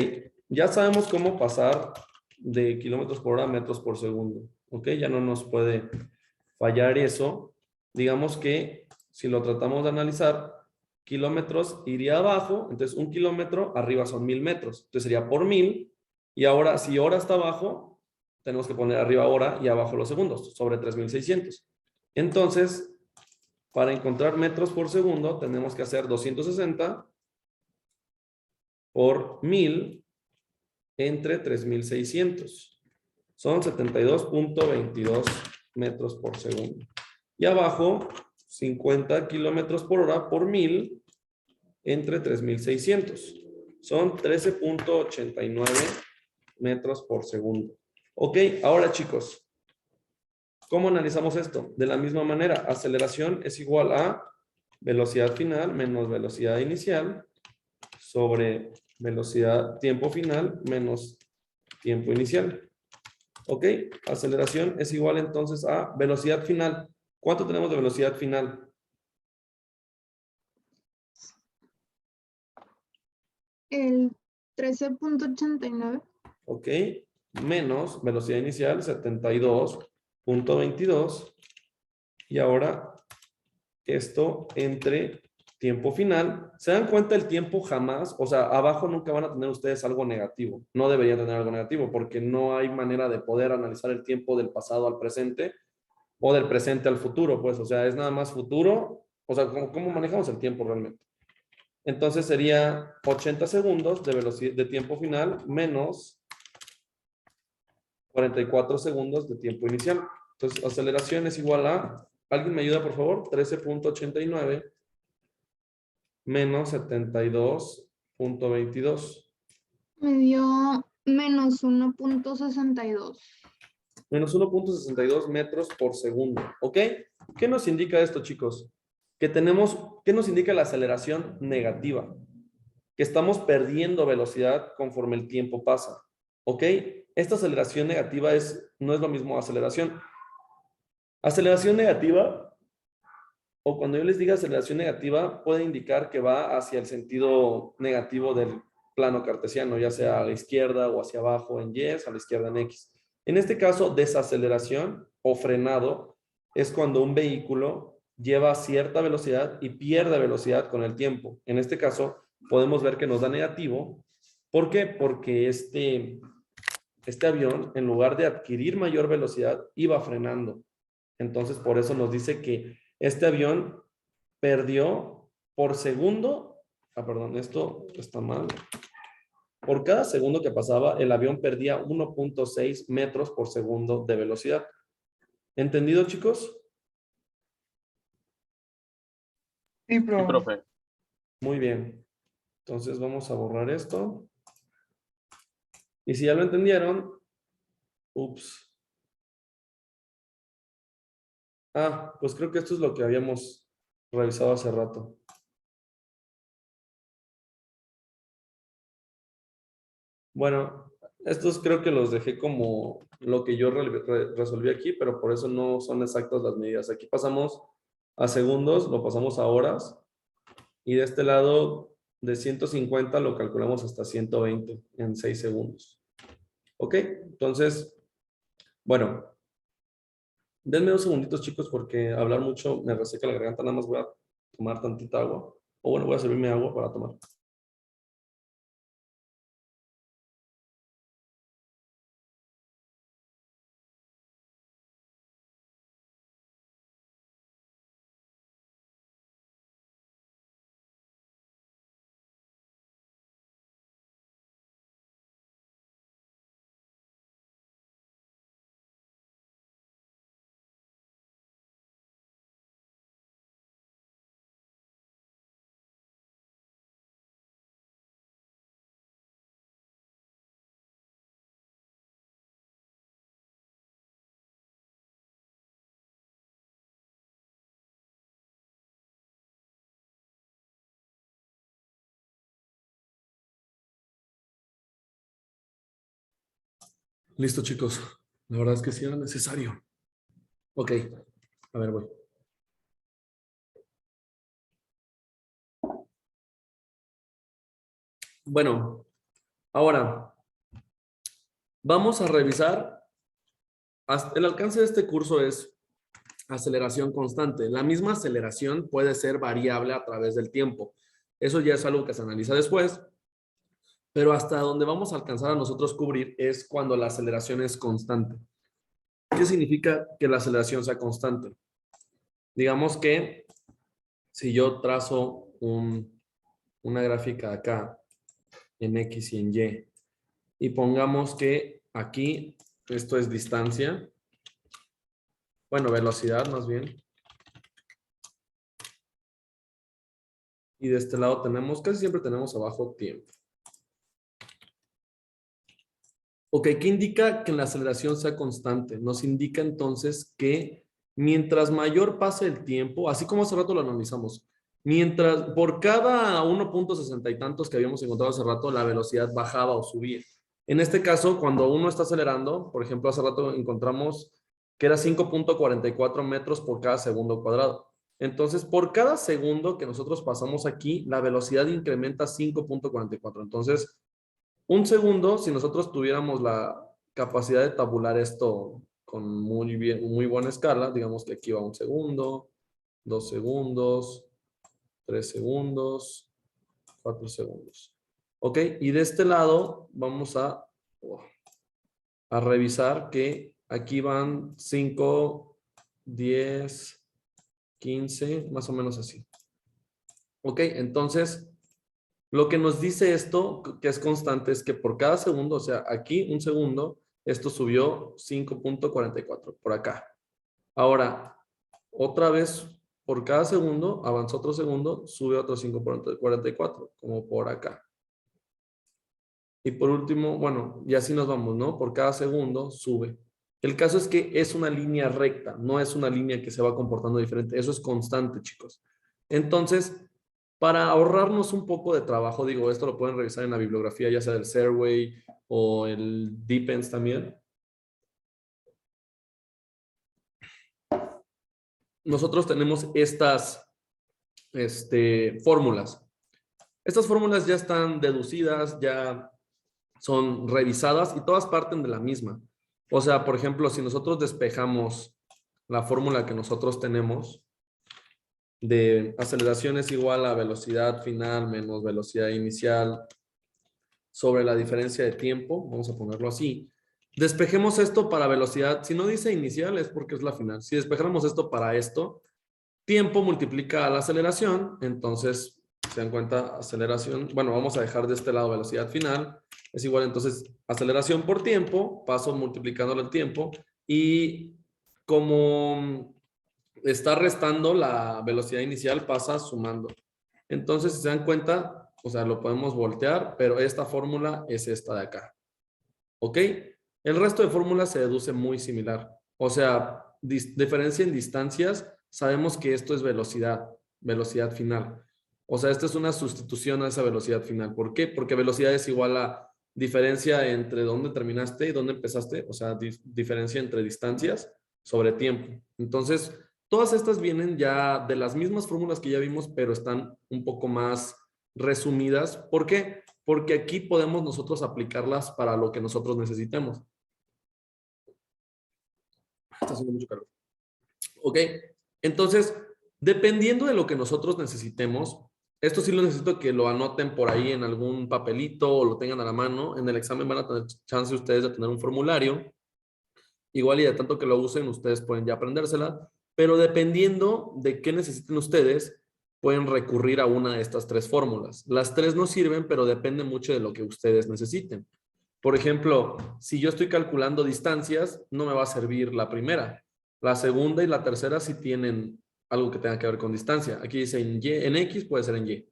ya sabemos cómo pasar de kilómetros por hora a metros por segundo. Ok, ya no nos puede fallar eso. Digamos que si lo tratamos de analizar, kilómetros iría abajo, entonces 1 kilómetro arriba son 1000 metros. Entonces sería por 1000. Y ahora, si hora está abajo, tenemos que poner arriba hora y abajo los segundos, sobre 3600. Entonces, para encontrar metros por segundo, tenemos que hacer 260 por 1000 entre 3600. Son 72.22 metros por segundo. Y abajo, 50 kilómetros por hora por 1000 entre 3600. Son 13.89 metros por segundo. Ok, ahora chicos, ¿cómo analizamos esto? De la misma manera, aceleración es igual a velocidad final menos velocidad inicial sobre velocidad tiempo final menos tiempo inicial. ¿Ok? Aceleración es igual entonces a velocidad final. ¿Cuánto tenemos de velocidad final? El 13.89. ¿Ok? Menos velocidad inicial 72.22. Y ahora esto entre tiempo final. ¿Se dan cuenta el tiempo jamás? O sea, abajo nunca van a tener ustedes algo negativo. No deberían tener algo negativo porque no hay manera de poder analizar el tiempo del pasado al presente o del presente al futuro, pues. O sea, es nada más futuro. O sea, ¿cómo manejamos el tiempo realmente? Entonces sería 80 segundos de velocidad de tiempo final menos 44 segundos de tiempo inicial. Entonces, aceleración es igual a, ¿alguien me ayuda, por favor? 13.89 menos 72.22. Me dio menos 1.62. Menos 1.62 metros por segundo. ¿Ok? ¿Qué nos indica esto, chicos? Que tenemos, ¿qué nos indica la aceleración negativa? Que estamos perdiendo velocidad conforme el tiempo pasa. ¿Ok? Esta aceleración negativa no es lo mismo aceleración. Aceleración negativa, o cuando yo les diga aceleración negativa, puede indicar que va hacia el sentido negativo del plano cartesiano, ya sea a la izquierda o hacia abajo en Y, a la izquierda en X. En este caso, desaceleración o frenado es cuando un vehículo lleva cierta velocidad y pierde velocidad con el tiempo. En este caso, podemos ver que nos da negativo. ¿Por qué? Porque este avión, en lugar de adquirir mayor velocidad, iba frenando. Entonces, por eso nos dice que este avión perdió por segundo, perdón, esto está mal. Por cada segundo que pasaba, el avión perdía 1.6 metros por segundo de velocidad. ¿Entendido, chicos? Sí, Sí, profe. profe. Muy bien. Entonces vamos a borrar esto. Y si ya lo entendieron, ups. Pues creo que esto es lo que habíamos revisado hace rato. Bueno, estos creo que los dejé como lo que yo resolví aquí, pero por eso no son exactas las medidas. Aquí pasamos a segundos, lo pasamos a horas. Y de este lado, de 150 lo calculamos hasta 120 en 6 segundos. ¿Ok? Entonces, bueno, denme 2 segunditos, chicos, porque hablar mucho me reseca la garganta. Nada más voy a tomar tantita agua. O bueno, voy a servirme agua para tomar. Listo, chicos. La verdad es que sí era necesario. Ok, a ver, voy. Bueno, ahora vamos a revisar. El alcance de este curso es aceleración constante. La misma aceleración puede ser variable a través del tiempo. Eso ya es algo que se analiza después, pero hasta donde vamos a alcanzar a nosotros cubrir es cuando la aceleración es constante. ¿Qué significa que la aceleración sea constante? Digamos que si yo trazo una gráfica acá en X y en Y y pongamos que aquí esto es distancia, bueno, velocidad más bien, y de este lado tenemos, casi siempre tenemos abajo tiempo. Ok, ¿qué indica que la aceleración sea constante? Nos indica entonces que mientras mayor pase el tiempo, así como hace rato lo analizamos, por cada 1.60 y tantos que habíamos encontrado hace rato, la velocidad bajaba o subía. En este caso, cuando uno está acelerando, por ejemplo, hace rato encontramos que era 5.44 metros por cada segundo cuadrado. Entonces, por cada segundo que nosotros pasamos aquí, la velocidad incrementa 5.44. Entonces, un segundo, si nosotros tuviéramos la capacidad de tabular esto con muy buena escala, digamos que aquí va 1 segundo, 2 segundos, 3 segundos, 4 segundos. Ok, y de este lado vamos a revisar que aquí van 5, 10, 15, más o menos así. Ok, entonces lo que nos dice esto, que es constante, es que por cada segundo, o sea, aquí 1 segundo, esto subió 5.44 por acá. Ahora, otra vez, por cada segundo, avanzó otro segundo, sube otro 5.44, como por acá. Y por último, bueno, y así nos vamos, ¿no? Por cada segundo sube. El caso es que es una línea recta, no es una línea que se va comportando diferente. Eso es constante, chicos. Entonces, para ahorrarnos un poco de trabajo, digo, esto lo pueden revisar en la bibliografía, ya sea del Serway o el Depends también. Nosotros tenemos estas fórmulas. Estas fórmulas ya están deducidas, ya son revisadas y todas parten de la misma. O sea, por ejemplo, si nosotros despejamos la fórmula que nosotros tenemos de aceleración es igual a velocidad final menos velocidad inicial sobre la diferencia de tiempo, vamos a ponerlo así. Despejemos esto para velocidad. Si no dice inicial es porque es la final. Si despejáramos esto para esto, tiempo multiplica a la aceleración. Entonces, se dan cuenta, aceleración. Bueno, vamos a dejar de este lado velocidad final. Es igual, entonces, aceleración por tiempo. Paso multiplicándole el tiempo. Y como está restando la velocidad inicial, pasa sumando. Entonces, si se dan cuenta, o sea, lo podemos voltear, pero esta fórmula es esta de acá. ¿Ok? El resto de fórmulas se deduce muy similar. O sea, diferencia en distancias, sabemos que esto es velocidad final. O sea, esta es una sustitución a esa velocidad final. ¿Por qué? Porque velocidad es igual a diferencia entre dónde terminaste y dónde empezaste. O sea, diferencia entre distancias sobre tiempo. Entonces, todas estas vienen ya de las mismas fórmulas que ya vimos, pero están un poco más resumidas. ¿Por qué? Porque aquí podemos nosotros aplicarlas para lo que nosotros necesitemos. Está haciendo mucho calor. Ok, entonces, dependiendo de lo que nosotros necesitemos, esto sí lo necesito que lo anoten por ahí en algún papelito o lo tengan a la mano. En el examen van a tener chance ustedes de tener un formulario. Igual y de tanto que lo usen, ustedes pueden ya aprendérsela. Pero dependiendo de qué necesiten ustedes, pueden recurrir a una de estas tres fórmulas. Las tres no sirven, pero depende mucho de lo que ustedes necesiten. Por ejemplo, si yo estoy calculando distancias, no me va a servir la primera. La segunda y la tercera sí tienen algo que tenga que ver con distancia. Aquí dice en Y, en X puede ser en Y.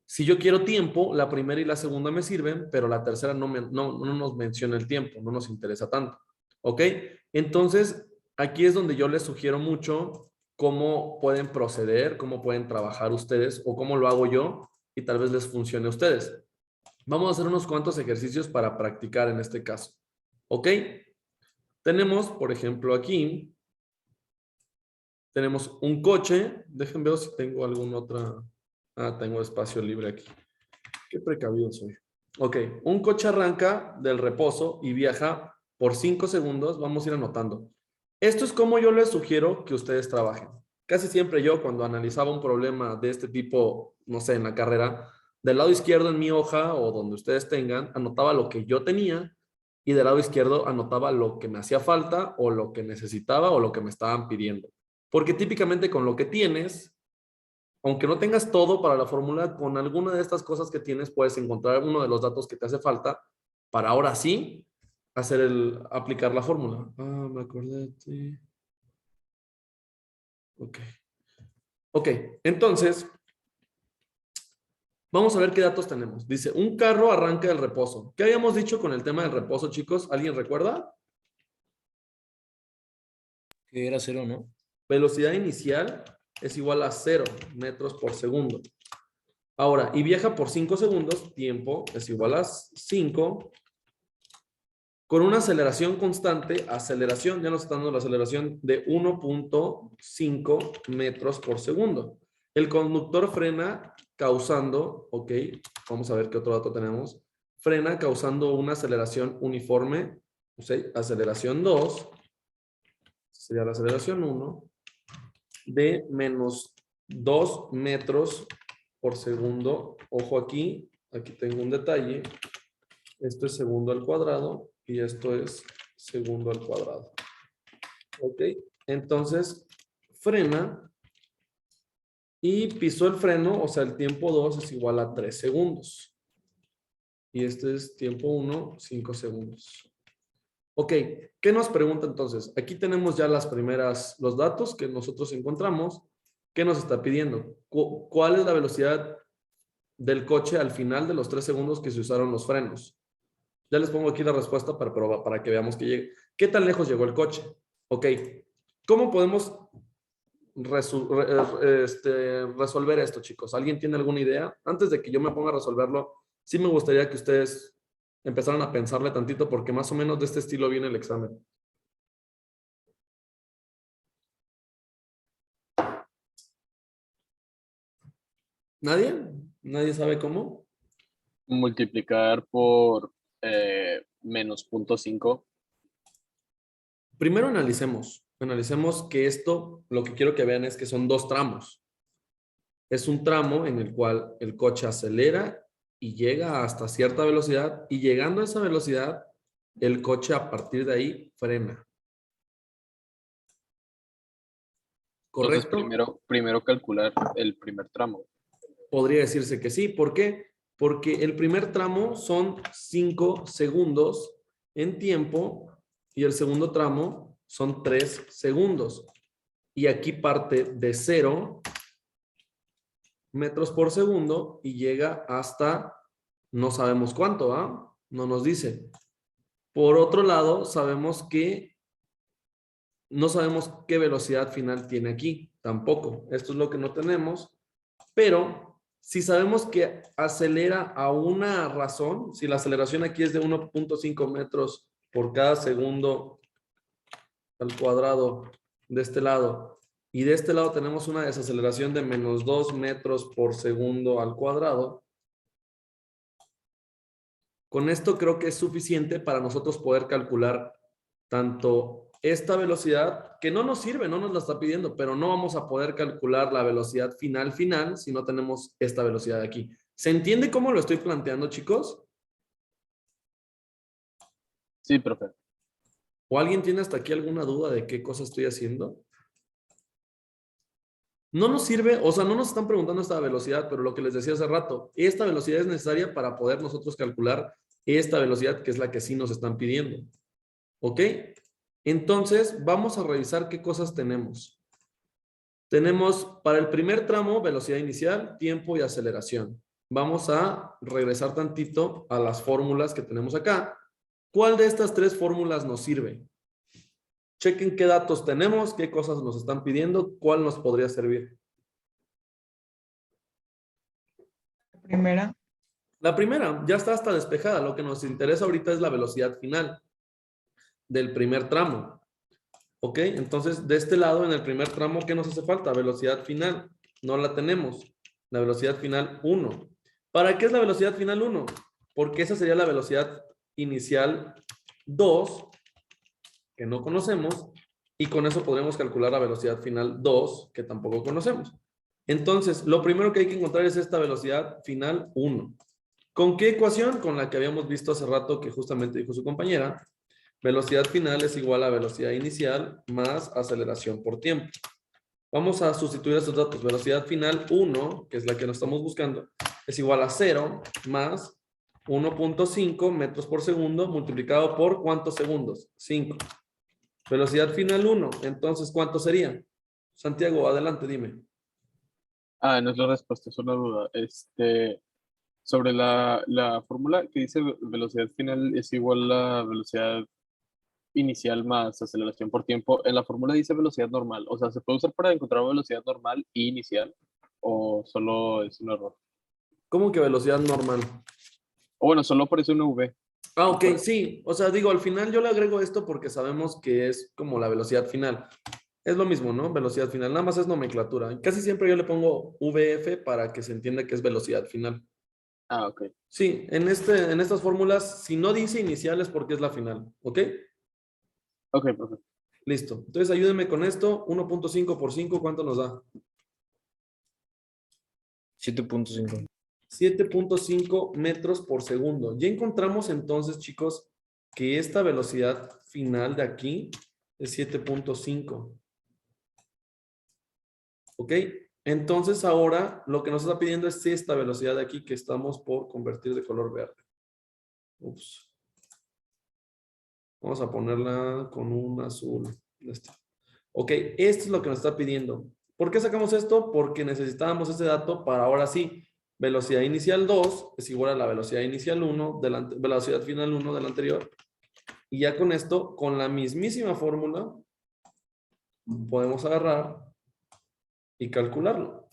Si yo quiero tiempo, la primera y la segunda me sirven, pero la tercera no nos menciona el tiempo, no nos interesa tanto. ¿Ok? Entonces, aquí es donde yo les sugiero mucho cómo pueden proceder, cómo pueden trabajar ustedes o cómo lo hago yo y tal vez les funcione a ustedes. Vamos a hacer unos cuantos ejercicios para practicar en este caso. ¿Ok? Tenemos, por ejemplo, aquí, tenemos un coche. Déjenme ver si tengo alguna otra. Ah, tengo espacio libre aquí. Qué precavido soy. Ok, un coche arranca del reposo y viaja por 5 segundos. Vamos a ir anotando. Esto es como yo les sugiero que ustedes trabajen. Casi siempre yo, cuando analizaba un problema de este tipo, no sé, en la carrera, del lado izquierdo en mi hoja o donde ustedes tengan, anotaba lo que yo tenía y del lado izquierdo anotaba lo que me hacía falta o lo que necesitaba o lo que me estaban pidiendo. Porque típicamente con lo que tienes, aunque no tengas todo para la fórmula, con alguna de estas cosas que tienes puedes encontrar uno de los datos que te hace falta para ahora sí aplicar la fórmula. Ah, me acordé. Sí. Ok, entonces, vamos a ver qué datos tenemos. Dice, un carro arranca del reposo. ¿Qué habíamos dicho con el tema del reposo, chicos? ¿Alguien recuerda? Que era 0, ¿no? Velocidad inicial es igual a 0 metros por segundo. Ahora, y viaja por 5 segundos, tiempo es igual a 5. Con una aceleración constante, aceleración, ya nos está dando la aceleración de 1.5 metros por segundo. El conductor frena causando, ok, vamos a ver qué otro dato tenemos. Frena causando una aceleración uniforme, o sea, aceleración 2, sería la aceleración 1, de menos 2 metros por segundo. Ojo aquí tengo un detalle. Esto es segundo al cuadrado y esto es segundo al cuadrado. Ok, entonces frena y pisó el freno, o sea, el tiempo 2 es igual a 3 segundos. Y este es tiempo 1, 5 segundos. Ok, ¿qué nos pregunta entonces? Aquí tenemos ya los datos que nosotros encontramos. ¿Qué nos está pidiendo? ¿Cuál es la velocidad del coche al final de los 3 segundos que se usaron los frenos? Ya les pongo aquí la respuesta para que veamos que llegue. ¿Qué tan lejos llegó el coche? Ok, ¿cómo podemos resolver esto, chicos? ¿Alguien tiene alguna idea? Antes de que yo me ponga a resolverlo, sí me gustaría que ustedes empezaran a pensarle tantito porque más o menos de este estilo viene el examen. ¿Nadie? ¿Nadie sabe cómo? Multiplicar por menos 0.5. Primero analicemos que esto, lo que quiero que vean es que son dos tramos. Es un tramo en el cual el coche acelera y llega hasta cierta velocidad y llegando a esa velocidad el coche a partir de ahí frena. Entonces, ¿Correcto? primero calcular el primer tramo. Podría decirse que sí. ¿Por qué? Porque el primer tramo son 5 segundos en tiempo y el segundo tramo son 3 segundos. Y aquí parte de 0 metros por segundo y llega hasta no sabemos cuánto, ¿ah? No nos dice. Por otro lado, sabemos que no sabemos qué velocidad final tiene aquí, tampoco. Esto es lo que no tenemos, pero si sabemos que acelera a una razón, si la aceleración aquí es de 1.5 metros por cada segundo al cuadrado de este lado, y de este lado tenemos una desaceleración de menos 2 metros por segundo al cuadrado, con esto creo que es suficiente para nosotros poder calcular tanto esta velocidad, que no nos sirve, no nos la está pidiendo, pero no vamos a poder calcular la velocidad final si no tenemos esta velocidad de aquí. ¿Se entiende cómo lo estoy planteando, chicos? Sí, profe. ¿O alguien tiene hasta aquí alguna duda de qué cosa estoy haciendo? No nos sirve, o sea, no nos están preguntando esta velocidad, pero lo que les decía hace rato, esta velocidad es necesaria para poder nosotros calcular esta velocidad que es la que sí nos están pidiendo. ¿Ok? Entonces, vamos a revisar qué cosas tenemos. Tenemos para el primer tramo velocidad inicial, tiempo y aceleración. Vamos a regresar tantito a las fórmulas que tenemos acá. ¿Cuál de estas tres fórmulas nos sirve? Chequen qué datos tenemos, qué cosas nos están pidiendo, cuál nos podría servir. Primera. La primera ya está hasta despejada. Lo que nos interesa ahorita es la velocidad final del primer tramo. ¿Ok? Entonces, de este lado, en el primer tramo, ¿qué nos hace falta? Velocidad final. No la tenemos. La velocidad final 1. ¿Para qué es la velocidad final 1? Porque esa sería la velocidad inicial 2, que no conocemos, y con eso podremos calcular la velocidad final 2, que tampoco conocemos. Entonces, lo primero que hay que encontrar es esta velocidad final 1. ¿Con qué ecuación? Con la que habíamos visto hace rato que justamente dijo su compañera. Velocidad final es igual a velocidad inicial más aceleración por tiempo. Vamos a sustituir estos datos. Velocidad final 1, que es la que nos estamos buscando, es igual a 0 más 1.5 metros por segundo multiplicado por ¿cuántos segundos? 5. Velocidad final 1, entonces ¿cuánto sería? Santiago, adelante, dime. No es la respuesta, es una duda. Sobre la fórmula que dice velocidad final es igual a velocidad inicial más aceleración por tiempo. En la fórmula dice velocidad normal. O sea, ¿se puede usar para encontrar velocidad normal e inicial? ¿O solo es un error? ¿Cómo que velocidad normal? O bueno, solo aparece una V. Ah, ok, sí. O sea, digo, al final yo le agrego esto porque sabemos que es como la velocidad final. Es lo mismo, ¿no? Velocidad final. Nada más es nomenclatura. Casi siempre yo le pongo VF para que se entienda que es velocidad final. Ok. Sí, en estas fórmulas, si no dice inicial es porque es la final. ¿Ok? Ok, profe. Listo. Entonces ayúdenme con esto. 1.5 por 5, ¿cuánto nos da? 7.5. 7.5 metros por segundo. Ya encontramos entonces, chicos, que esta velocidad final de aquí es 7.5. ¿Ok? Entonces ahora lo que nos está pidiendo es esta velocidad de aquí que estamos por convertir de color verde. Ups. Vamos a ponerla con un azul. Ok, esto es lo que nos está pidiendo. ¿Por qué sacamos esto? Porque necesitábamos ese dato para ahora sí. Velocidad inicial 2 es igual a la velocidad inicial 1, velocidad final 1 del anterior. Y ya con esto, con la mismísima fórmula, podemos agarrar y calcularlo.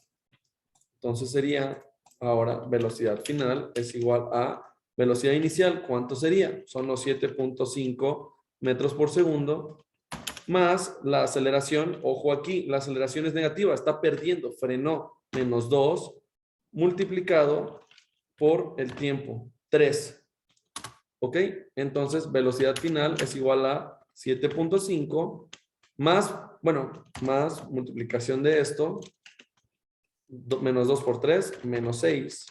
Entonces sería ahora velocidad final es igual a velocidad inicial. ¿Cuánto sería? Son los 7.5 metros por segundo más la aceleración. Ojo aquí, la aceleración es negativa, está perdiendo, frenó, menos 2 multiplicado por el tiempo, 3. ¿Ok? Entonces, velocidad final es igual a 7.5 más, bueno, más multiplicación de esto, menos 2 por 3, menos 6.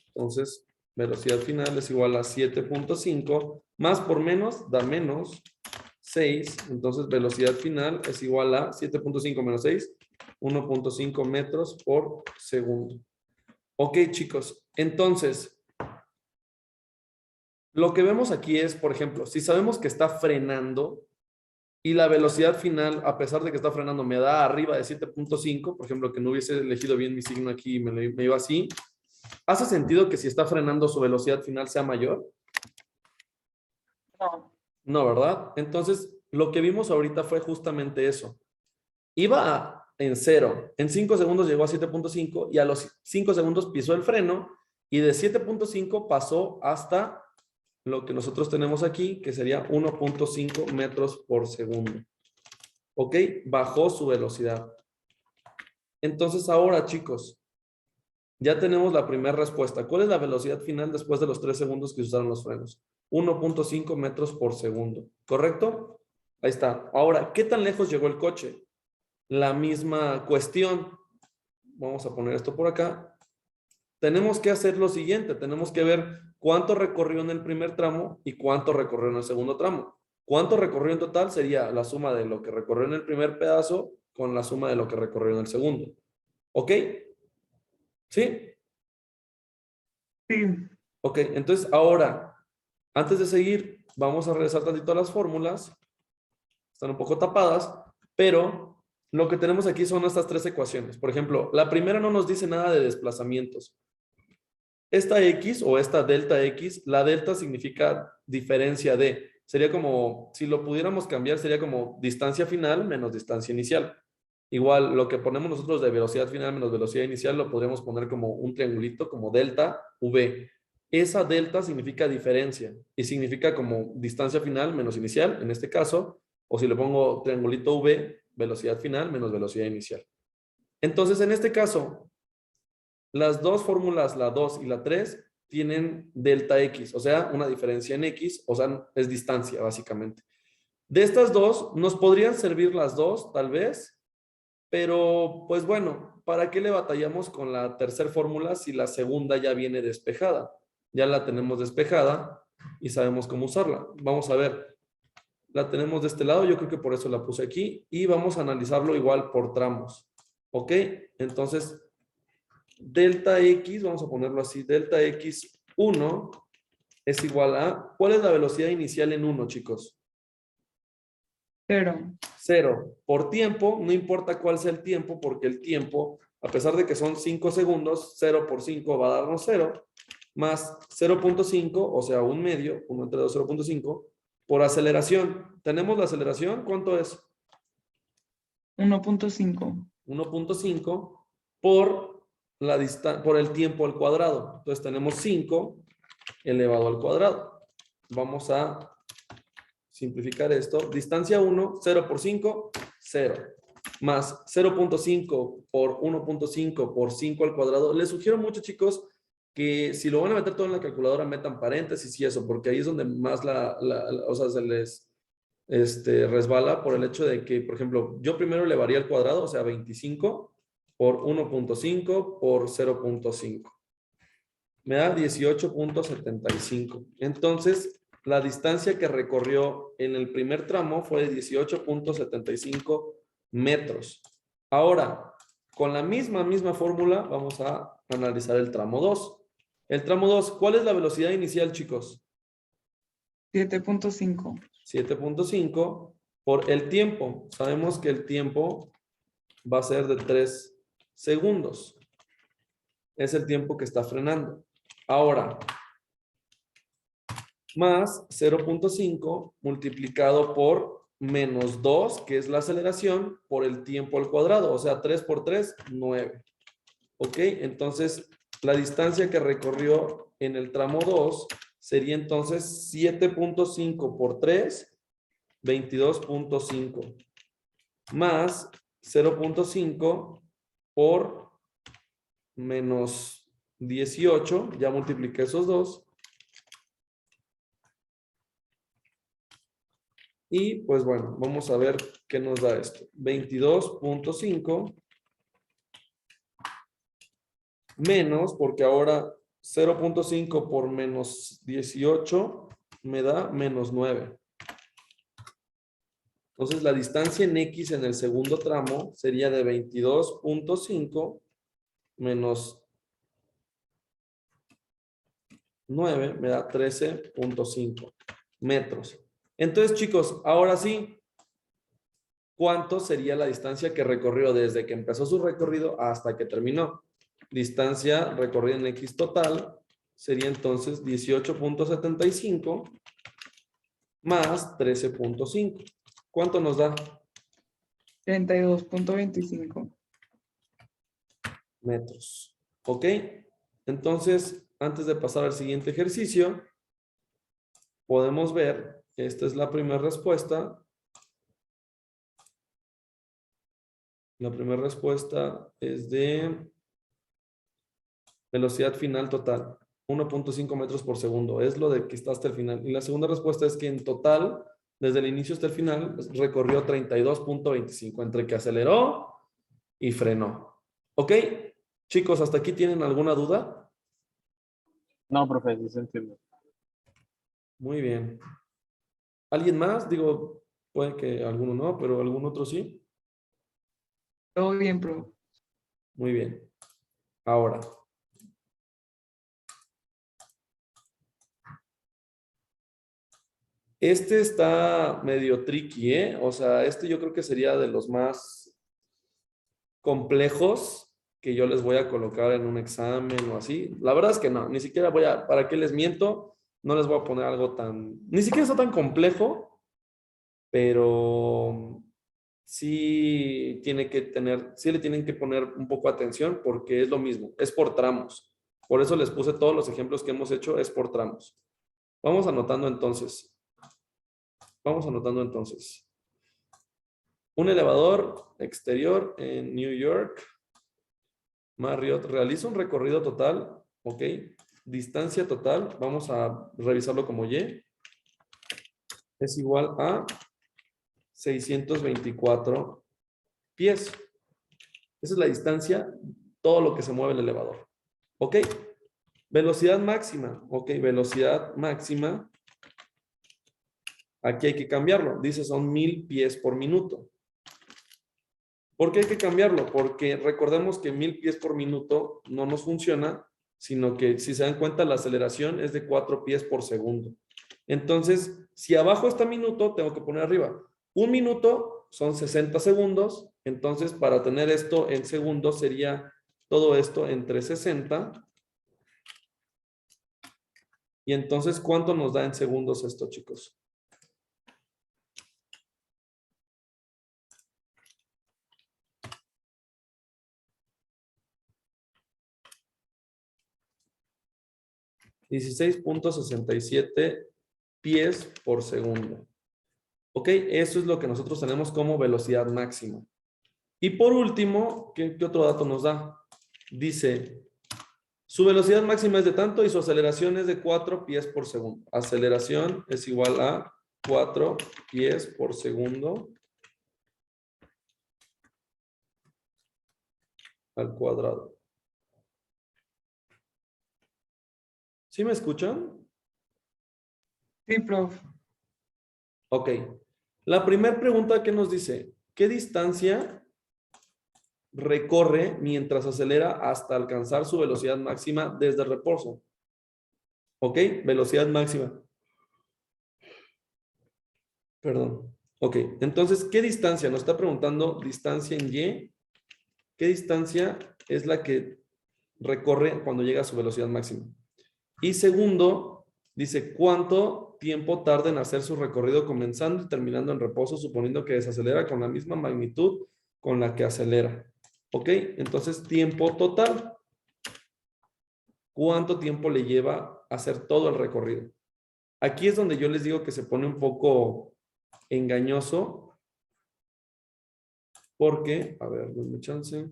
Entonces, velocidad final es igual a 7.5 Más por menos da menos 6. Entonces, velocidad final es igual a 7.5 menos 6, 1.5 metros por segundo. Ok, chicos. Entonces, lo que vemos aquí es, por ejemplo, si sabemos que está frenando y la velocidad final, a pesar de que está frenando, me da arriba de 7.5, por ejemplo, que no hubiese elegido bien mi signo aquí y me iba así, ¿hace sentido que si está frenando su velocidad final sea mayor? No. No, ¿verdad? Entonces, lo que vimos ahorita fue justamente eso. Iba en 0, en 5 segundos llegó a 7.5 y a los 5 segundos pisó el freno y de 7.5 pasó hasta lo que nosotros tenemos aquí, que sería 1.5 metros por segundo. ¿Ok? Bajó su velocidad. Entonces ahora, chicos, ya tenemos la primera respuesta. ¿Cuál es la velocidad final después de los 3 segundos que usaron los frenos? 1.5 metros por segundo. ¿Correcto? Ahí está. Ahora, ¿qué tan lejos llegó el coche? La misma cuestión. Vamos a poner esto por acá. Tenemos que hacer lo siguiente. Tenemos que ver cuánto recorrió en el primer tramo y cuánto recorrió en el segundo tramo. ¿Cuánto recorrió en total? Sería la suma de lo que recorrió en el primer pedazo con la suma de lo que recorrió en el segundo. ¿Ok? ¿Sí? Sí. Ok, entonces ahora, antes de seguir, vamos a regresar tantito a las fórmulas. Están un poco tapadas, pero lo que tenemos aquí son estas 3 ecuaciones. Por ejemplo, la primera no nos dice nada de desplazamientos. Esta X o esta delta X, la delta significa diferencia de. Sería como, si lo pudiéramos cambiar, sería como distancia final menos distancia inicial. Igual, lo que ponemos nosotros de velocidad final menos velocidad inicial, lo podríamos poner como un triangulito, como delta V. Esa delta significa diferencia y significa como distancia final menos inicial, en este caso, o si le pongo triangulito V, velocidad final menos velocidad inicial. Entonces, en este caso, las dos fórmulas, la 2 y la 3, tienen delta X, o sea, una diferencia en X, o sea, es distancia, básicamente. De estas dos, nos podrían servir las dos, tal vez, pero, pues bueno, ¿para qué le batallamos con la tercera fórmula si la segunda ya viene despejada? Ya la tenemos despejada y sabemos cómo usarla. Vamos a ver, la tenemos de este lado, yo creo que por eso la puse aquí, y vamos a analizarlo igual por tramos. ¿Ok? Entonces, delta X, vamos a ponerlo así, delta X1 es igual a, ¿cuál es la velocidad inicial en 1, chicos? 0. 0. Por tiempo, no importa cuál sea el tiempo, porque el tiempo, a pesar de que son 5 segundos, 0 por 5 va a darnos 0, más 0.5, o sea, un medio, 1 entre 2, 0.5, por aceleración. ¿Tenemos la aceleración? ¿Cuánto es? 1.5. 1.5 por la por el tiempo al cuadrado. Entonces tenemos 5 elevado al cuadrado. Vamos a simplificar esto. Distancia 1, 0 por 5, 0. Más 0.5 por 1.5 por 5 al cuadrado. Les sugiero mucho, chicos, que si lo van a meter todo en la calculadora, metan paréntesis y eso, porque ahí es donde más o sea, se les resbala por el hecho de que, por ejemplo, yo primero elevaría al cuadrado, o sea, 25 por 1.5 por 0.5. Me da 18.75. Entonces, la distancia que recorrió en el primer tramo fue de 18.75 metros. Ahora, con la misma fórmula, vamos a analizar el tramo 2. El tramo 2, ¿cuál es la velocidad inicial, chicos? 7.5. 7.5 por el tiempo. Sabemos que el tiempo va a ser de 3 segundos. Es el tiempo que está frenando. Ahora, más 0.5 multiplicado por menos 2, que es la aceleración, por el tiempo al cuadrado. O sea, 3 por 3, 9. ¿Ok? Entonces, la distancia que recorrió en el tramo 2 sería entonces 7.5 por 3, 22.5. Más 0.5 por menos 18. Ya multipliqué esos dos. Y pues bueno, vamos a ver qué nos da esto. 22.5 menos, porque ahora 0.5 por menos 18 me da menos 9. Entonces la distancia en X en el segundo tramo sería de 22.5 menos 9, me da 13.5 metros. Entonces, chicos, ahora sí, ¿cuánto sería la distancia que recorrió desde que empezó su recorrido hasta que terminó? Distancia recorrida en X total sería entonces 18.75 más 13.5. ¿Cuánto nos da? 32.25. Metros. ¿Ok? Entonces, antes de pasar al siguiente ejercicio, podemos ver que esta es la primera respuesta. La primera respuesta es de velocidad final total, 1.5 metros por segundo. Es lo de que está hasta el final. Y la segunda respuesta es que en total, desde el inicio hasta el final, recorrió 32.25, entre que aceleró y frenó. ¿Ok? Chicos, ¿hasta aquí tienen alguna duda? No, profe, sí se entiende. Muy bien. ¿Alguien más? Digo, puede que alguno no, pero algún otro sí. Todo bien, profe. Muy bien. Ahora. Este está medio tricky, ¿eh? O sea, este yo creo que sería de los más complejos que yo les voy a colocar en un examen o así. La verdad es que no, ni siquiera voy a, ¿para qué les miento? No les voy a poner algo tan, ni siquiera está tan complejo, pero sí tiene que tener, sí le tienen que poner un poco atención porque es lo mismo, es por tramos. Por eso les puse todos los ejemplos que hemos hecho, es por tramos. Vamos anotando entonces. Vamos anotando entonces. Un elevador exterior en New York. Marriott realiza un recorrido total, ok. Distancia total, vamos a revisarlo como Y. Es igual a 624 pies. Esa es la distancia, todo lo que se mueve el elevador. Ok. Velocidad máxima, ok. Velocidad máxima. Aquí hay que cambiarlo. Dice son 1000 pies por minuto. ¿Por qué hay que cambiarlo? Porque recordemos que 1000 pies por minuto no nos funciona, sino que si se dan cuenta la aceleración es de 4 pies por segundo. Entonces, si abajo está minuto, tengo que poner arriba. Un minuto son 60 segundos, entonces para tener esto en segundos sería todo esto entre 60. Y entonces, ¿cuánto nos da en segundos esto, chicos? $16.67 pies por segundo. Ok, eso es lo que nosotros tenemos como velocidad máxima. Y por último, ¿qué otro dato nos da? Dice, su velocidad máxima es de tanto y su aceleración es de 4 pies por segundo. Aceleración es igual a 4 pies por segundo al cuadrado. ¿Sí me escuchan? Sí, profe. Ok. La primera pregunta que nos dice, ¿qué distancia recorre mientras acelera hasta alcanzar su velocidad máxima desde el reposo? ¿Ok? Velocidad máxima. Perdón. Ok, entonces, ¿qué distancia? Nos está preguntando distancia en Y. ¿Qué distancia es la que recorre cuando llega a su velocidad máxima? Y segundo, dice, ¿cuánto tiempo tarda en hacer su recorrido comenzando y terminando en reposo, suponiendo que desacelera con la misma magnitud con la que acelera? ¿Ok? Entonces, tiempo total. ¿Cuánto tiempo le lleva hacer todo el recorrido? Aquí es donde yo les digo que se pone un poco engañoso. Porque, a ver, denme chance.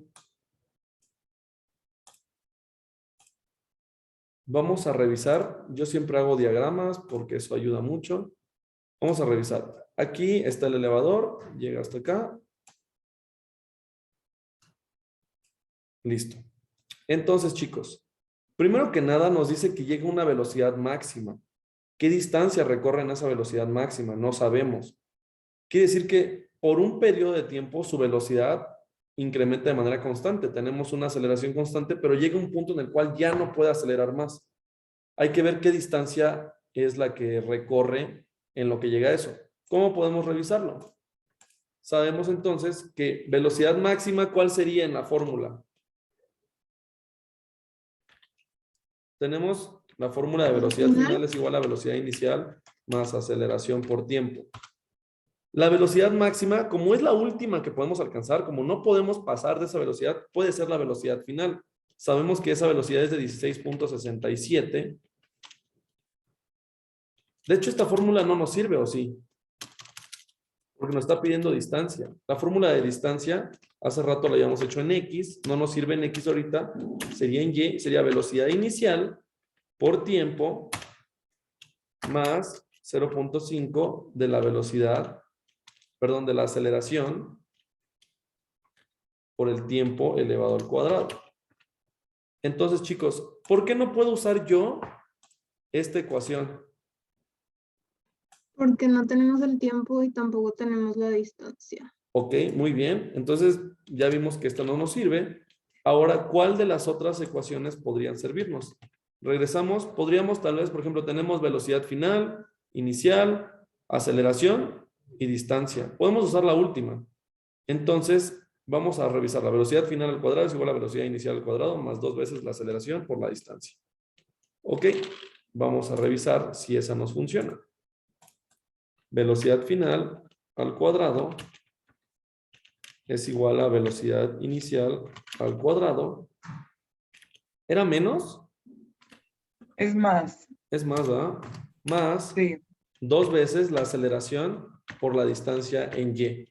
Vamos a revisar. Yo siempre hago diagramas porque eso ayuda mucho. Vamos a revisar. Aquí está el elevador. Llega hasta acá. Listo. Entonces, chicos, primero que nada nos dice que llega a una velocidad máxima. ¿Qué distancia recorren a esa velocidad máxima? No sabemos. Quiere decir que por un periodo de tiempo su velocidad incrementa de manera constante. Tenemos una aceleración constante, pero llega un punto en el cual ya no puede acelerar más. Hay que ver qué distancia es la que recorre en lo que llega a eso. ¿Cómo podemos revisarlo? Sabemos entonces que velocidad máxima, ¿cuál sería en la fórmula? Tenemos la fórmula de velocidad final es igual a velocidad inicial más aceleración por tiempo. La velocidad máxima, como es la última que podemos alcanzar, como no podemos pasar de esa velocidad, puede ser la velocidad final. Sabemos que esa velocidad es de 16.67. De hecho, esta fórmula no nos sirve, ¿o sí? Porque nos está pidiendo distancia. La fórmula de distancia, hace rato la habíamos hecho en X, no nos sirve en X ahorita, sería en Y, sería velocidad inicial por tiempo más 0.5 de la velocidad, perdón, de la aceleración por el tiempo elevado al cuadrado. Entonces, chicos, ¿por qué no puedo usar yo esta ecuación? Porque no tenemos el tiempo y tampoco tenemos la distancia. Ok, muy bien. Entonces, ya vimos que esta no nos sirve. Ahora, ¿cuál de las otras ecuaciones podrían servirnos? Regresamos, podríamos tal vez, por ejemplo, tenemos velocidad final, inicial, aceleración y distancia. Podemos usar la última. Entonces, vamos a revisar la velocidad final al cuadrado es igual a la velocidad inicial al cuadrado más 2 veces la aceleración por la distancia. Ok, vamos a revisar si esa nos funciona. Velocidad final al cuadrado es igual a velocidad inicial al cuadrado. ¿Era menos? Es más. Es más, ¿verdad? Más Sí. 2 veces la aceleración por la distancia en Y.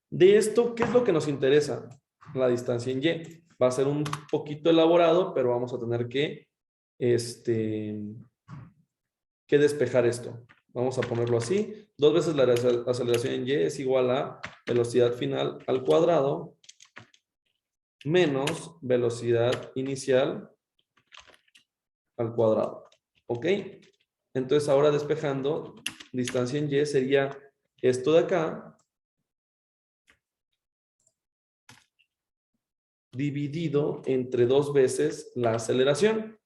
De esto, ¿qué es lo que nos interesa? La distancia en Y. Va a ser un poquito elaborado, pero vamos a tener que despejar esto. Vamos a ponerlo así. 2 veces la aceleración en Y es igual a velocidad final al cuadrado menos velocidad inicial al cuadrado. ¿Ok? Entonces ahora despejando, distancia en Y sería esto de acá dividido entre 2 veces la aceleración.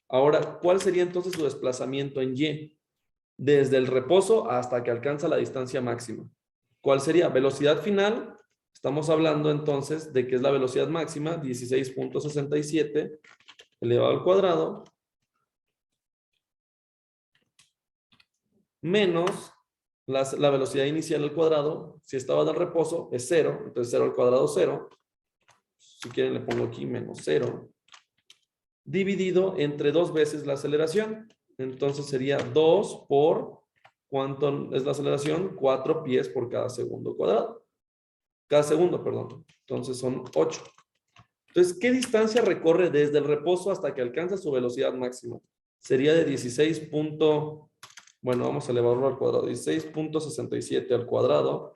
Ahora, ¿cuál sería entonces su desplazamiento en Y? Desde el reposo hasta que alcanza la distancia máxima. ¿Cuál sería? Velocidad final. Estamos hablando entonces de que es la velocidad máxima, 16.67 elevado al cuadrado, menos la velocidad inicial al cuadrado. Si estaba del reposo, es 0. Entonces 0 al cuadrado, 0. Si quieren le pongo aquí menos 0. Dividido entre 2 veces la aceleración. Entonces sería 2 por, ¿cuánto es la aceleración? 4 pies por cada segundo cuadrado. Cada segundo, perdón. Entonces son 8. Entonces, ¿qué distancia recorre desde el reposo hasta que alcanza su velocidad máxima? Sería de 16. Bueno, vamos a elevarlo al cuadrado. 16.67 al cuadrado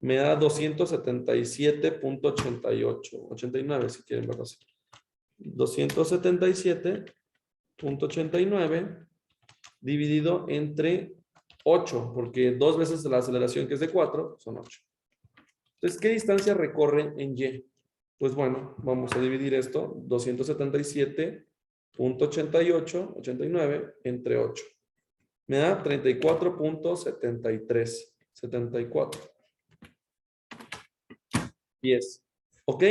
me da 277.88. 89 si quieren verlo así. 277.89 dividido entre 8, porque 2 veces la aceleración que es de 4 son 8. Entonces, ¿qué distancia recorre en Y? Pues bueno, vamos a dividir esto, 277.89 entre 8. Me da 34.73. 74. 10. ¿Ok?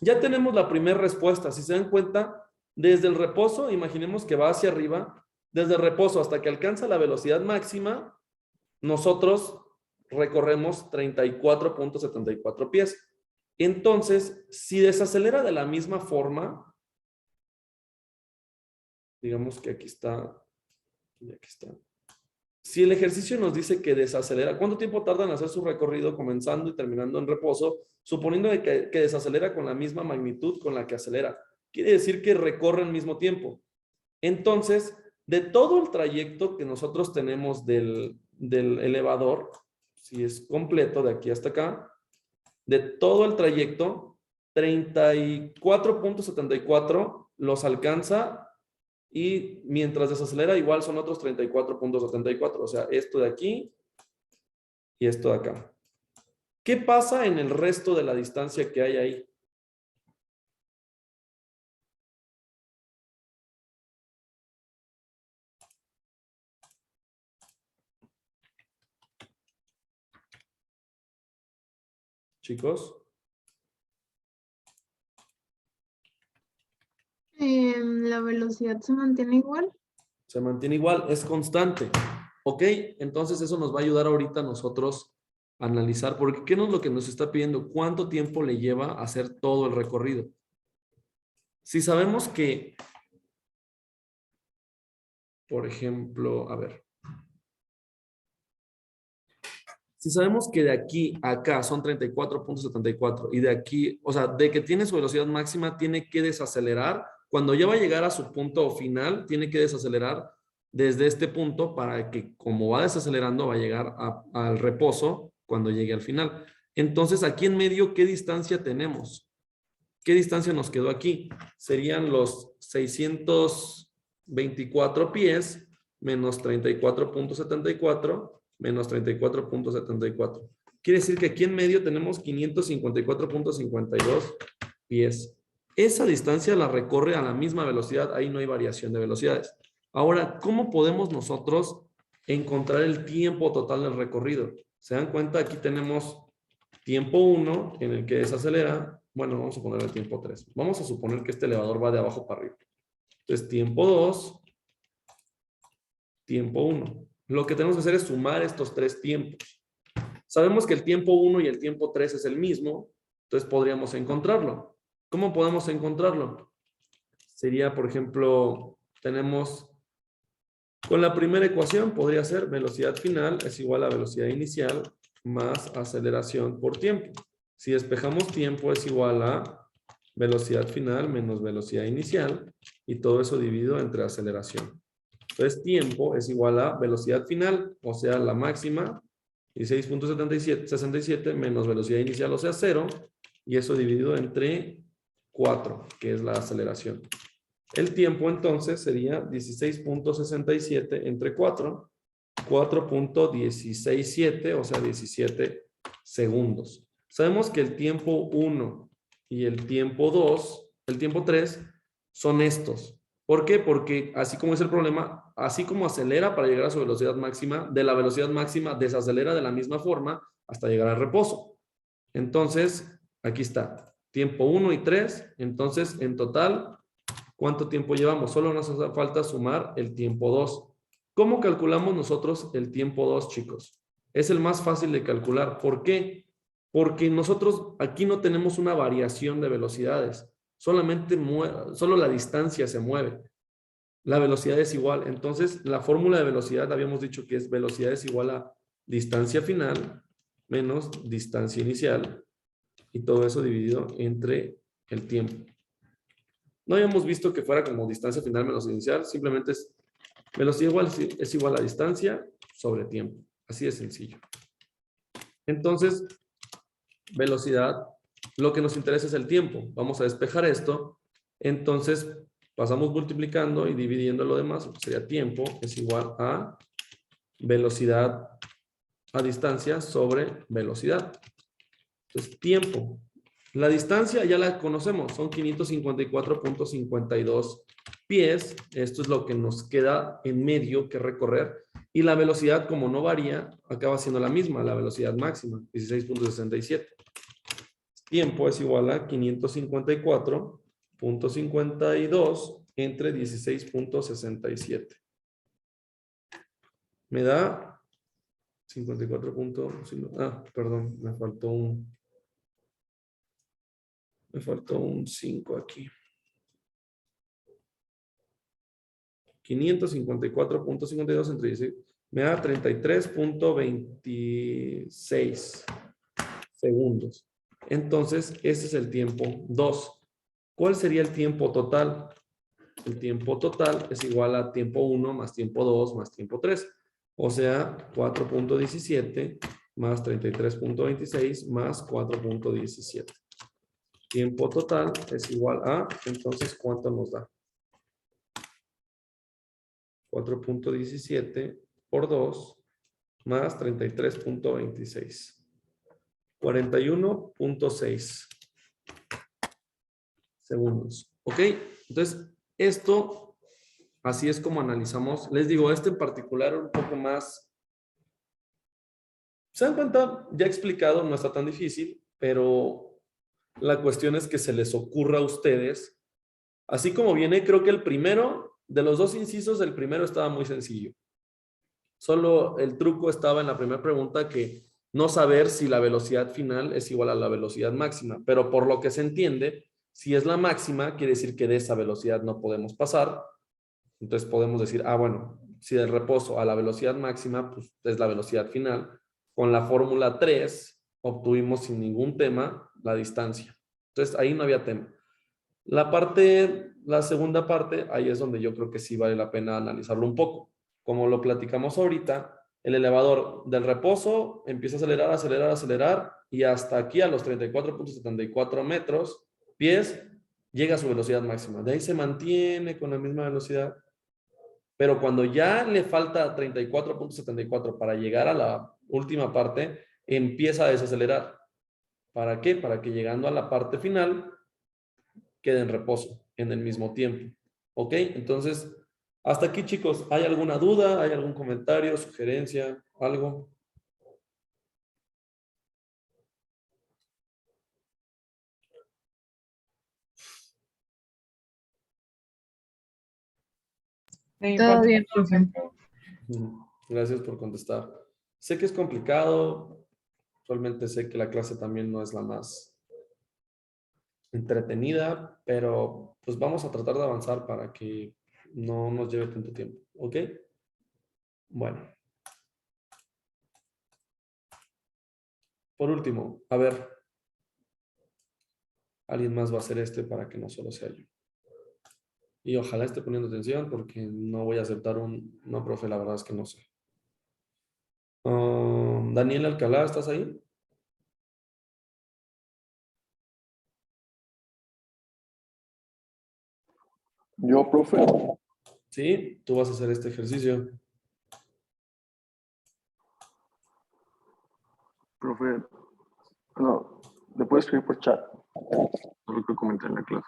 Ya tenemos la primera respuesta. Si se dan cuenta, desde el reposo, imaginemos que va hacia arriba, desde el reposo hasta que alcanza la velocidad máxima, nosotros recorremos 34.74 pies. Entonces, si desacelera de la misma forma, digamos que aquí está, y aquí está. Si el ejercicio nos dice que desacelera, ¿cuánto tiempo tarda en hacer su recorrido comenzando y terminando en reposo? Suponiendo que desacelera con la misma magnitud con la que acelera. Quiere decir que recorre al mismo tiempo. Entonces, de todo el trayecto que nosotros tenemos del elevador, si es completo de aquí hasta acá, de todo el trayecto, 34.74 los alcanza Y mientras desacelera, igual son otros 34.74. O sea, esto de aquí y esto de acá. ¿Qué pasa en el resto de la distancia que hay ahí? Chicos, La velocidad se mantiene igual. se mantiene igual, es constante. ¿Ok? Entonces eso nos va a ayudar ahorita a nosotros a analizar, porque ¿qué es lo que nos está pidiendo? ¿Cuánto tiempo le lleva a hacer todo el recorrido? Si sabemos que, por ejemplo, a ver. Si sabemos que de aquí a acá son 34.74 y de aquí, o sea, de que tiene su velocidad máxima, tiene que desacelerar. Cuando ya va a llegar a su punto final, tiene que desacelerar desde este punto para que, como va desacelerando, va a llegar al reposo cuando llegue al final. Entonces, aquí en medio, ¿qué distancia tenemos? ¿Qué distancia nos quedó aquí? Serían los 624 pies menos 34.74 menos 34.74. Quiere decir que aquí en medio tenemos 554.52 pies. Esa distancia la recorre a la misma velocidad, ahí no hay variación de velocidades. Ahora, ¿cómo podemos nosotros encontrar el tiempo total del recorrido? ¿Se dan cuenta? Aquí tenemos tiempo 1 en el que desacelera. Bueno, vamos a poner el tiempo 3. Vamos a suponer que este elevador va de abajo para arriba. Entonces, tiempo 2, tiempo 1. Lo que tenemos que hacer es sumar estos tres tiempos. Sabemos que el tiempo 1 y el tiempo 3 es el mismo, entonces podríamos encontrarlo. ¿Cómo podemos encontrarlo? Sería, por ejemplo, tenemos, con la primera ecuación podría ser velocidad final es igual a velocidad inicial más aceleración por tiempo. Si despejamos tiempo es igual a velocidad final menos velocidad inicial y todo eso dividido entre aceleración. Entonces, tiempo es igual a velocidad final, o sea, la máxima, 16.67 menos velocidad inicial, o sea, 0, y eso dividido entre 4, que es la aceleración. El tiempo, entonces, sería 16.67 entre 4, 4.167, o sea, 17 segundos. Sabemos que el tiempo 1 y el tiempo 2, el tiempo 3, son estos. ¿Por qué? Porque así como es el problema, así como acelera para llegar a su velocidad máxima, de la velocidad máxima desacelera de la misma forma hasta llegar al reposo. Entonces, aquí está, tiempo 1 y 3. Entonces, en total, ¿cuánto tiempo llevamos? Solo nos hace falta sumar el tiempo 2. ¿Cómo calculamos nosotros el tiempo 2, chicos? Es el más fácil de calcular. ¿Por qué? Porque nosotros aquí no tenemos una variación de velocidades. Solo la distancia se mueve. La velocidad es igual. Entonces, la fórmula de velocidad habíamos dicho que es velocidad es igual a distancia final menos distancia inicial y todo eso dividido entre el tiempo. No habíamos visto que fuera como distancia final menos inicial, simplemente es velocidad es igual a distancia sobre tiempo. Así de sencillo. Entonces, velocidad, lo que nos interesa es el tiempo. Vamos a despejar esto. Entonces, pasamos multiplicando y dividiendo lo demás, lo que sería tiempo, es igual a velocidad a distancia sobre velocidad. Entonces, tiempo. La distancia ya la conocemos, son 554.52 pies. Esto es lo que nos queda en medio que recorrer. Y la velocidad, como no varía, acaba siendo la misma, la velocidad máxima, 16.67. Tiempo es igual a 554.52 entre 16.67. Me da 54. Perdón, me faltó un 5 aquí. 554.52 entre 16. Me da 33.26 segundos. Entonces, ese es el tiempo 2. ¿Cuál sería el tiempo total? El tiempo total es igual a tiempo 1 más tiempo 2 más tiempo 3. O sea, 4.17 más 33.26 más 4.17. Tiempo total es igual a, entonces, ¿cuánto nos da? 4.17 por 2 más 33.26. 41.6 segundos. ¿Ok? Entonces, esto, así es como analizamos. Les digo, este en particular un poco más. ¿Se dan cuenta? Ya he explicado, no está tan difícil, pero la cuestión es que se les ocurra a ustedes. Así como viene, creo que el primero, de los dos incisos, el primero estaba muy sencillo. Solo el truco estaba en la primera pregunta, que no saber si la velocidad final es igual a la velocidad máxima, pero por lo que se entiende, si es la máxima, quiere decir que de esa velocidad no podemos pasar. Entonces podemos decir, bueno, si del reposo a la velocidad máxima, pues es la velocidad final. Con la fórmula 3 obtuvimos sin ningún tema la distancia. Entonces ahí no había tema. La segunda parte, ahí es donde yo creo que sí vale la pena analizarlo un poco. Como lo platicamos ahorita, el elevador del reposo empieza a acelerar, acelerar, acelerar, y hasta aquí a los 34.74 metros, pies, llega a su velocidad máxima. De ahí se mantiene con la misma velocidad. Pero cuando ya le falta 34.74 para llegar a la última parte, empieza a desacelerar. ¿Para qué? Para que llegando a la parte final quede en reposo en el mismo tiempo. ¿Ok? Entonces, hasta aquí, chicos, ¿hay alguna duda? ¿Hay algún comentario, sugerencia, algo? Sí, Todo falta bien, mucho profe. tiempo. Gracias por contestar. Sé que es complicado, realmente sé que la clase también no es la más entretenida, pero pues vamos a tratar de avanzar para que no nos lleve tanto tiempo, ¿ok? Bueno. Por último, a ver, alguien más va a hacer este para que no solo sea yo. Y ojalá esté poniendo atención porque no voy a aceptar no, profe, la verdad es que no sé. Daniel Alcalá, ¿estás ahí? Yo, profe, Sí, tú vas a hacer este ejercicio. profe, no, le puedo escribir por chat. No lo que comenté en la clase.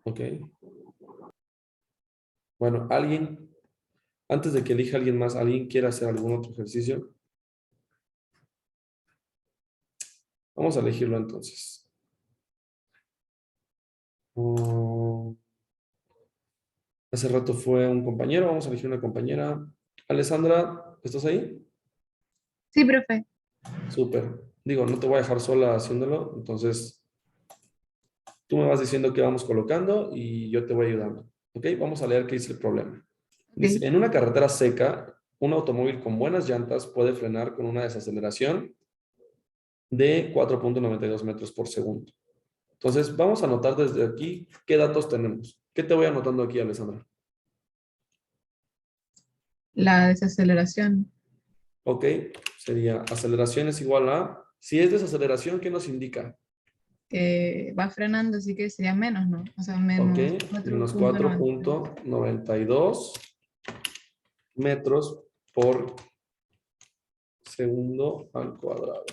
Ok. Bueno, alguien, antes de que elija alguien más, ¿alguien quiere hacer algún otro ejercicio? Vamos a elegirlo entonces. Hace rato fue un compañero, vamos a elegir una compañera. Alessandra, ¿estás ahí? Sí, profe. Súper. Digo, no te voy a dejar sola haciéndolo, entonces tú me vas diciendo qué vamos colocando y yo te voy ayudando. ¿Ok? Vamos a leer qué dice el problema. Dice, Ok. en una carretera seca, un automóvil con buenas llantas puede frenar con una desaceleración de 4.92 metros por segundo. Entonces, vamos a anotar desde aquí qué datos tenemos. ¿Qué te voy anotando aquí, Alessandra? La desaceleración. Ok, sería aceleración es igual a, si es desaceleración, ¿qué nos indica? Va frenando, así que sería menos, ¿no? O sea, Ok, menos menos 4.90. 4.92 metros por segundo al cuadrado.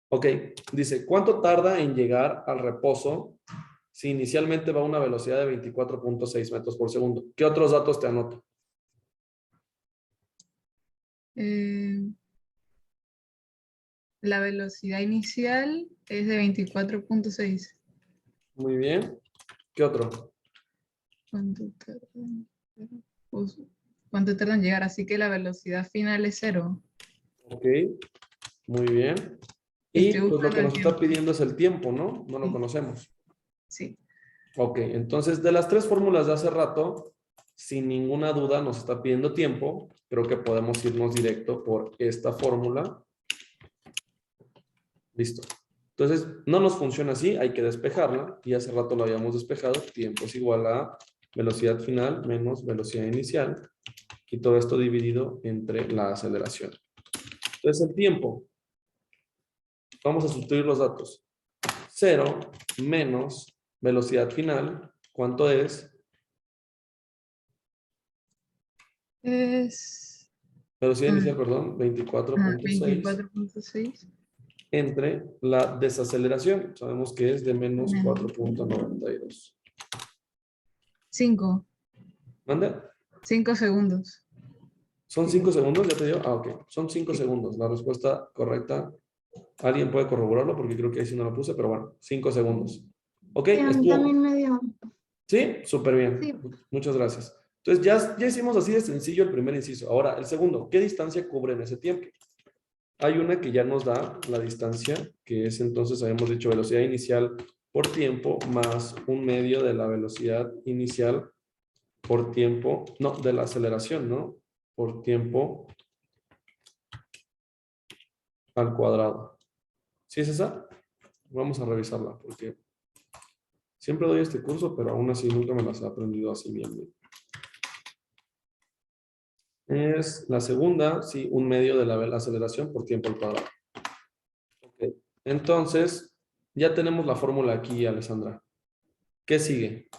Ok, dice, ¿cuánto tarda en llegar al reposo si inicialmente va a una velocidad de 24.6 metros por segundo? ¿Qué otros datos te anoto? La velocidad inicial es de 24.6. Muy bien. ¿Qué otro? ¿Cuánto tardan? Pues, ¿cuánto tarda en llegar? Así que la velocidad final es 0. Ok, muy bien. Estoy Y pues lo buscando que el nos está tiempo. pidiendo es el tiempo, ¿no? No lo Sí, conocemos. sí. Ok, entonces de las tres fórmulas de hace rato, sin ninguna duda nos está pidiendo tiempo. Creo que podemos irnos directo por esta fórmula. Listo. Entonces, no nos funciona así, hay que despejarla. Y hace rato lo habíamos despejado. Tiempo es igual a velocidad final menos velocidad inicial. Y todo esto dividido entre la aceleración. Entonces, el tiempo. Vamos a sustituir los datos. 0 menos velocidad final. ¿Cuánto es? Es Velocidad inicial, Ah. perdón, 24.6 24.6 entre la desaceleración. Sabemos que es de menos Menos. 4.92. 5 ¿Manda? 5 segundos. ¿Son Sí. 5 segundos? ¿Ya te dio? Ah, ok. Son 5 segundos. La respuesta correcta. ¿Alguien puede corroborarlo? Porque creo que ahí sí no lo puse, pero bueno, 5 segundos. Ok, Sí, a mí también me dio. ¿Sí? Súper bien. Sí. Muchas gracias. Entonces ya hicimos así de sencillo el primer inciso. Ahora, el segundo, ¿qué distancia cubre en ese tiempo? Hay una que ya nos da la distancia, que es entonces, habíamos dicho, velocidad inicial por tiempo más un medio de la velocidad inicial por tiempo, no, de la aceleración, ¿no? Por tiempo al cuadrado. ¿Sí es esa? Vamos a revisarla, porque siempre doy este curso, pero aún así nunca me las he aprendido así bien. Es la segunda, sí, un medio de la aceleración por tiempo al cuadrado. Ok. Entonces, ya tenemos la fórmula aquí, Alessandra. ¿Qué sigue?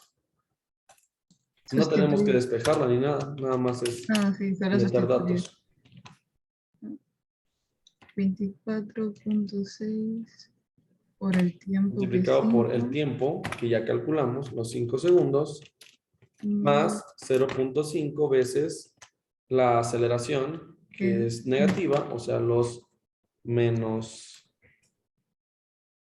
No tenemos que Sustituir. despejarla ni nada, nada más es No, sí, solo meter sustituir. datos. 24.6 por el tiempo que es Multiplicado por el 5. tiempo, que ya calculamos, los 5 segundos, más 0.5 veces la aceleración, que es negativa, o sea, los menos,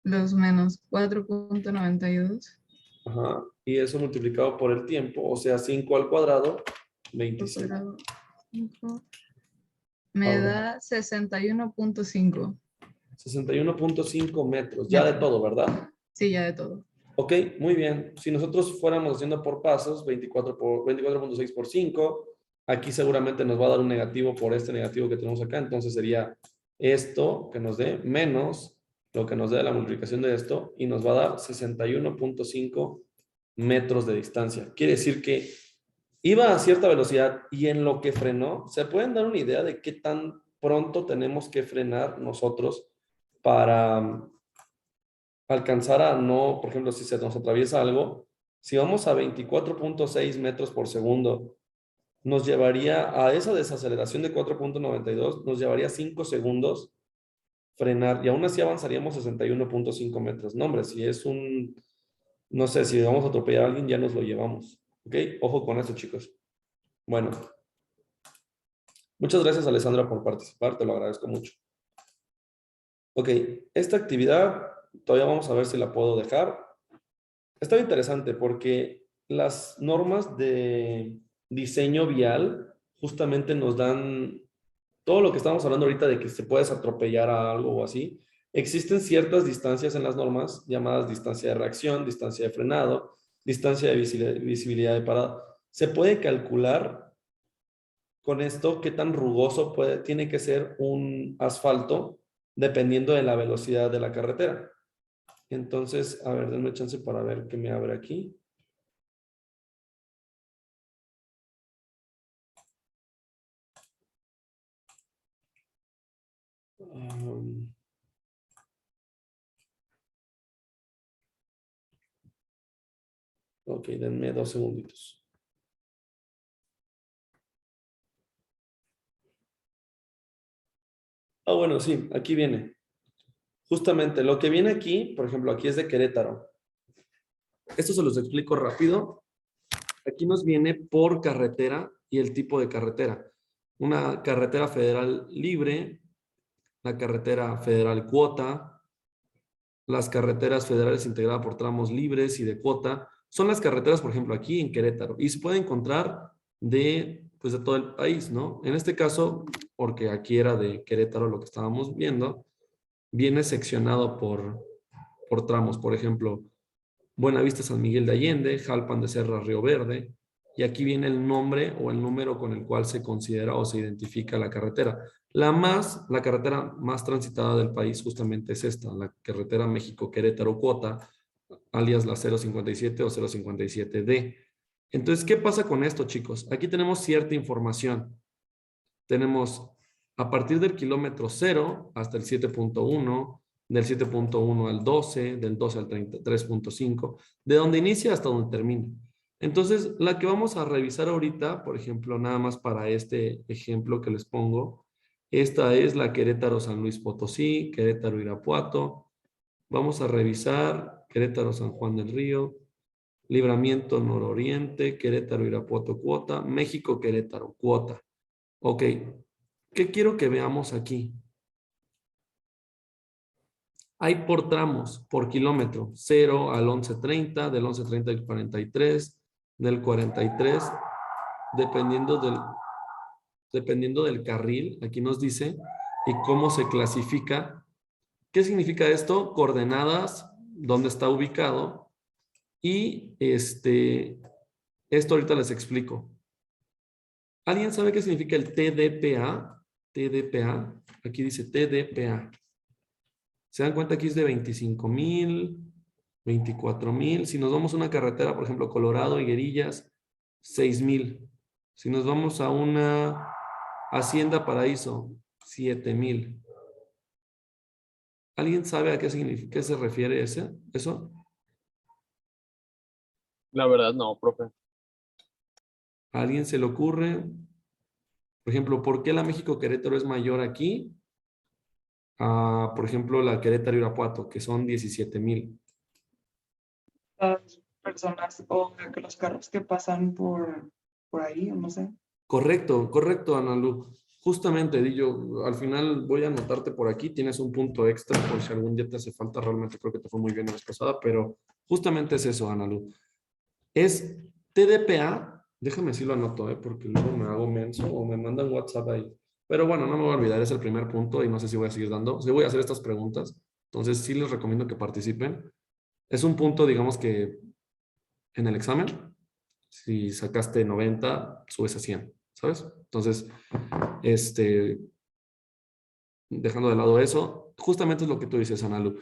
Los menos 4.92. ajá, y eso multiplicado por el tiempo, o sea, 5 al cuadrado, 25. Cuadrado, 5, me Ahora, da 61.5. 61.5 metros, ya de todo, ¿verdad? Sí, ya de todo. Ok, muy bien. Si nosotros fuéramos haciendo por pasos, 24.6 por 5, aquí seguramente nos va a dar un negativo por este negativo que tenemos acá. Entonces sería esto que nos dé menos lo que nos dé la multiplicación de esto y nos va a dar 61.5 metros de distancia. Quiere decir que iba a cierta velocidad y en lo que frenó, ¿se pueden dar una idea de qué tan pronto tenemos que frenar nosotros para alcanzar a no, por ejemplo, si se nos atraviesa algo, si vamos a 24.6 metros por segundo, nos llevaría a esa desaceleración de 4.92, nos llevaría 5 segundos frenar y aún así avanzaríamos 61.5 metros. No, hombre, si es un, no sé, si vamos a atropellar a alguien, ya nos lo llevamos. ¿Ok? Ojo con esto, chicos. Bueno. Muchas gracias, Alessandra, por participar. Te lo agradezco mucho. Ok, esta actividad todavía vamos a ver si la puedo dejar. Está interesante porque las normas de diseño vial justamente nos dan todo lo que estamos hablando ahorita de que se puedes atropellar a algo o así. Existen ciertas distancias en las normas llamadas distancia de reacción, distancia de frenado, distancia de visibilidad de parada. Se puede calcular con esto qué tan rugoso tiene que ser un asfalto dependiendo de la velocidad de la carretera. Entonces, a ver, denme chance para ver qué me abre aquí. Ok, denme 2 segunditos. Bueno, sí, aquí viene. Justamente lo que viene aquí, por ejemplo, aquí es de Querétaro. Esto se los explico rápido. Aquí nos viene por carretera y el tipo de carretera. Una carretera federal libre, la carretera federal cuota, las carreteras federales integradas por tramos libres y de cuota. Son las carreteras, por ejemplo, aquí en Querétaro. Y se puede encontrar de todo el país, ¿no? En este caso, porque aquí era de Querétaro lo que estábamos viendo, viene seccionado por tramos. Por ejemplo, Buenavista San Miguel de Allende, Jalpan de Serra Río Verde, y aquí viene el nombre o el número con el cual se considera o se identifica la carretera. La carretera más transitada del país justamente es esta, la carretera México-Querétaro-Cuota, alias la 057 o 057D. Entonces, ¿qué pasa con esto, chicos? Aquí tenemos cierta información. Tenemos a partir del kilómetro 0 hasta el 7.1, del 7.1 al 12, del 12 al 3.5, de donde inicia hasta donde termina. Entonces, la que vamos a revisar ahorita, por ejemplo, nada más para este ejemplo que les pongo, esta es la Querétaro-San Luis Potosí, Querétaro-Irapuato. Vamos a revisar Querétaro-San Juan del Río, Libramiento Nororiente, Querétaro-Irapuato cuota, México-Querétaro cuota. Ok, ¿qué quiero que veamos aquí? Hay por tramos, por kilómetro, 0 al 11.30, del 11.30 al 43, del 43, dependiendo del carril, aquí nos dice, y cómo se clasifica. ¿Qué significa esto? Coordenadas, dónde está ubicado, y esto ahorita les explico. ¿Alguien sabe qué significa el TDPA? TDPA, aquí dice TDPA. Se dan cuenta que es de 25,000, 24,000. Si nos vamos a una carretera, por ejemplo, Colorado, Higuerillas, 6,000. Si nos vamos a una Hacienda Paraíso, 7,000. ¿Alguien sabe a qué significa, qué se refiere eso? La verdad, no, profe. ¿A alguien se le ocurre? Por ejemplo, ¿por qué la México-Querétaro es mayor aquí? Por ejemplo, la Querétaro-Irapuato, que son 17,000. Las personas o los carros que pasan por ahí, no sé. Correcto, Analu. Justamente, Dillo, al final voy a anotarte por aquí, tienes un punto extra por si algún día te hace falta, realmente creo que te fue muy bien la vez pasada, pero justamente es eso, Analu. Es TDPA, déjame si lo anoto, porque luego me hago menso o me mandan WhatsApp ahí. Pero bueno, no me voy a olvidar, es el primer punto y no sé si voy a seguir dando. Sí voy a hacer estas preguntas, entonces sí les recomiendo que participen. Es un punto, digamos que en el examen, si sacaste 90, subes a 100, ¿sabes? Entonces, dejando de lado eso, justamente es lo que tú dices, Analu.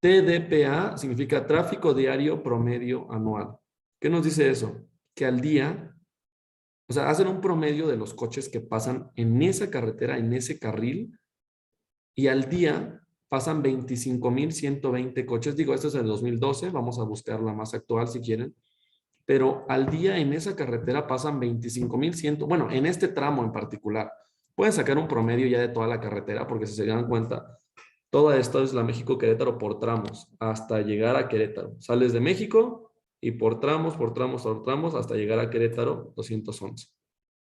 TDPA significa tráfico diario promedio anual. ¿Qué nos dice eso? Que al día, o sea, hacen un promedio de los coches que pasan en esa carretera, en ese carril, y al día pasan 25,120 coches. Digo, esto es del 2012, vamos a buscar la más actual si quieren. Pero al día en esa carretera pasan 25,100, bueno, en este tramo en particular. Pueden sacar un promedio ya de toda la carretera, porque si se dan cuenta, toda esta es la México-Querétaro por tramos, hasta llegar a Querétaro. Sales de México y por tramos, hasta llegar a Querétaro, 211.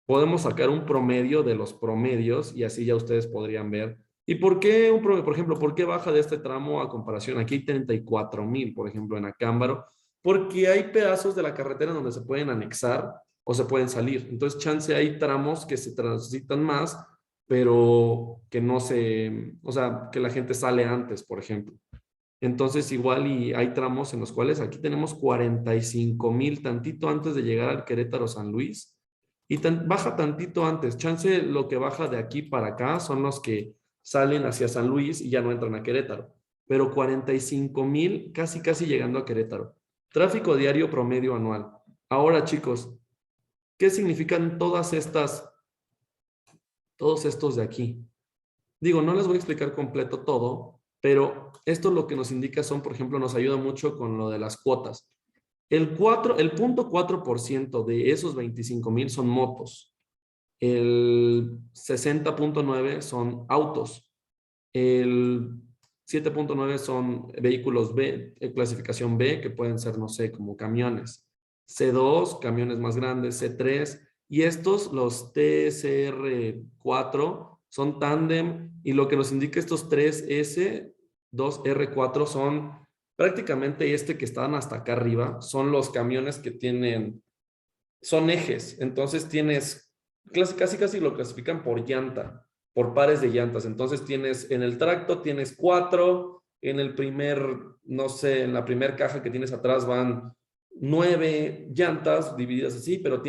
Podemos sacar un promedio de los promedios y así ya ustedes podrían ver. ¿Y por qué, por ejemplo, por qué baja de este tramo a comparación? Aquí hay 34,000, por ejemplo, en Acámbaro, porque hay pedazos de la carretera donde se pueden anexar o se pueden salir. Entonces, chance hay tramos que se transitan más, pero que no se, o sea, que la gente sale antes, por ejemplo. Entonces, igual y hay tramos en los cuales aquí tenemos 45,000, tantito antes de llegar al Querétaro San Luis, y baja tantito antes. Chance lo que baja de aquí para acá son los que salen hacia San Luis y ya no entran a Querétaro. Pero 45,000, casi llegando a Querétaro. Tráfico diario promedio anual. Ahora, chicos, ¿qué significan todos estos de aquí? Digo, no les voy a explicar completo todo, pero esto lo que nos indica son, por ejemplo, nos ayuda mucho con lo de las cuotas. El 0.4% de esos 25,000 son motos. El 60.9 son autos. El 7.9 son vehículos B, clasificación B, que pueden ser, no sé, como camiones. C2, camiones más grandes, C3, y estos, los TCR4, son tándem, y lo que nos indica estos 3S, 2R4 son prácticamente que están hasta acá arriba, son los camiones que son ejes, entonces tienes, casi lo clasifican por llanta, por pares de llantas. Entonces tienes, en el tracto tienes 4, en el no sé, en la primer caja que tienes atrás van 9 llantas divididas así, pero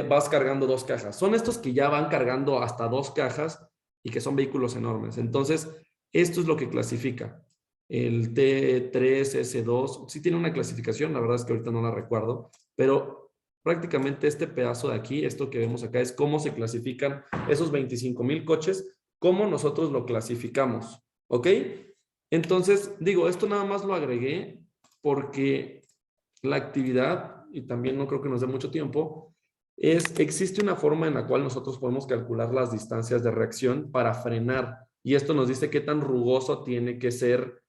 vas cargando 2 cajas. Son estos que ya van cargando hasta 2 cajas y que son vehículos enormes. Entonces, esto es lo que clasifica. El T3S2, sí tiene una clasificación, la verdad es que ahorita no la recuerdo, pero prácticamente este pedazo de aquí, esto que vemos acá, es cómo se clasifican esos 25,000 coches, cómo nosotros lo clasificamos, ¿ok? Entonces, digo, esto nada más lo agregué porque la actividad y también no creo que nos dé mucho tiempo, existe una forma en la cual nosotros podemos calcular las distancias de reacción para frenar. Y esto nos dice qué tan rugoso tiene que ser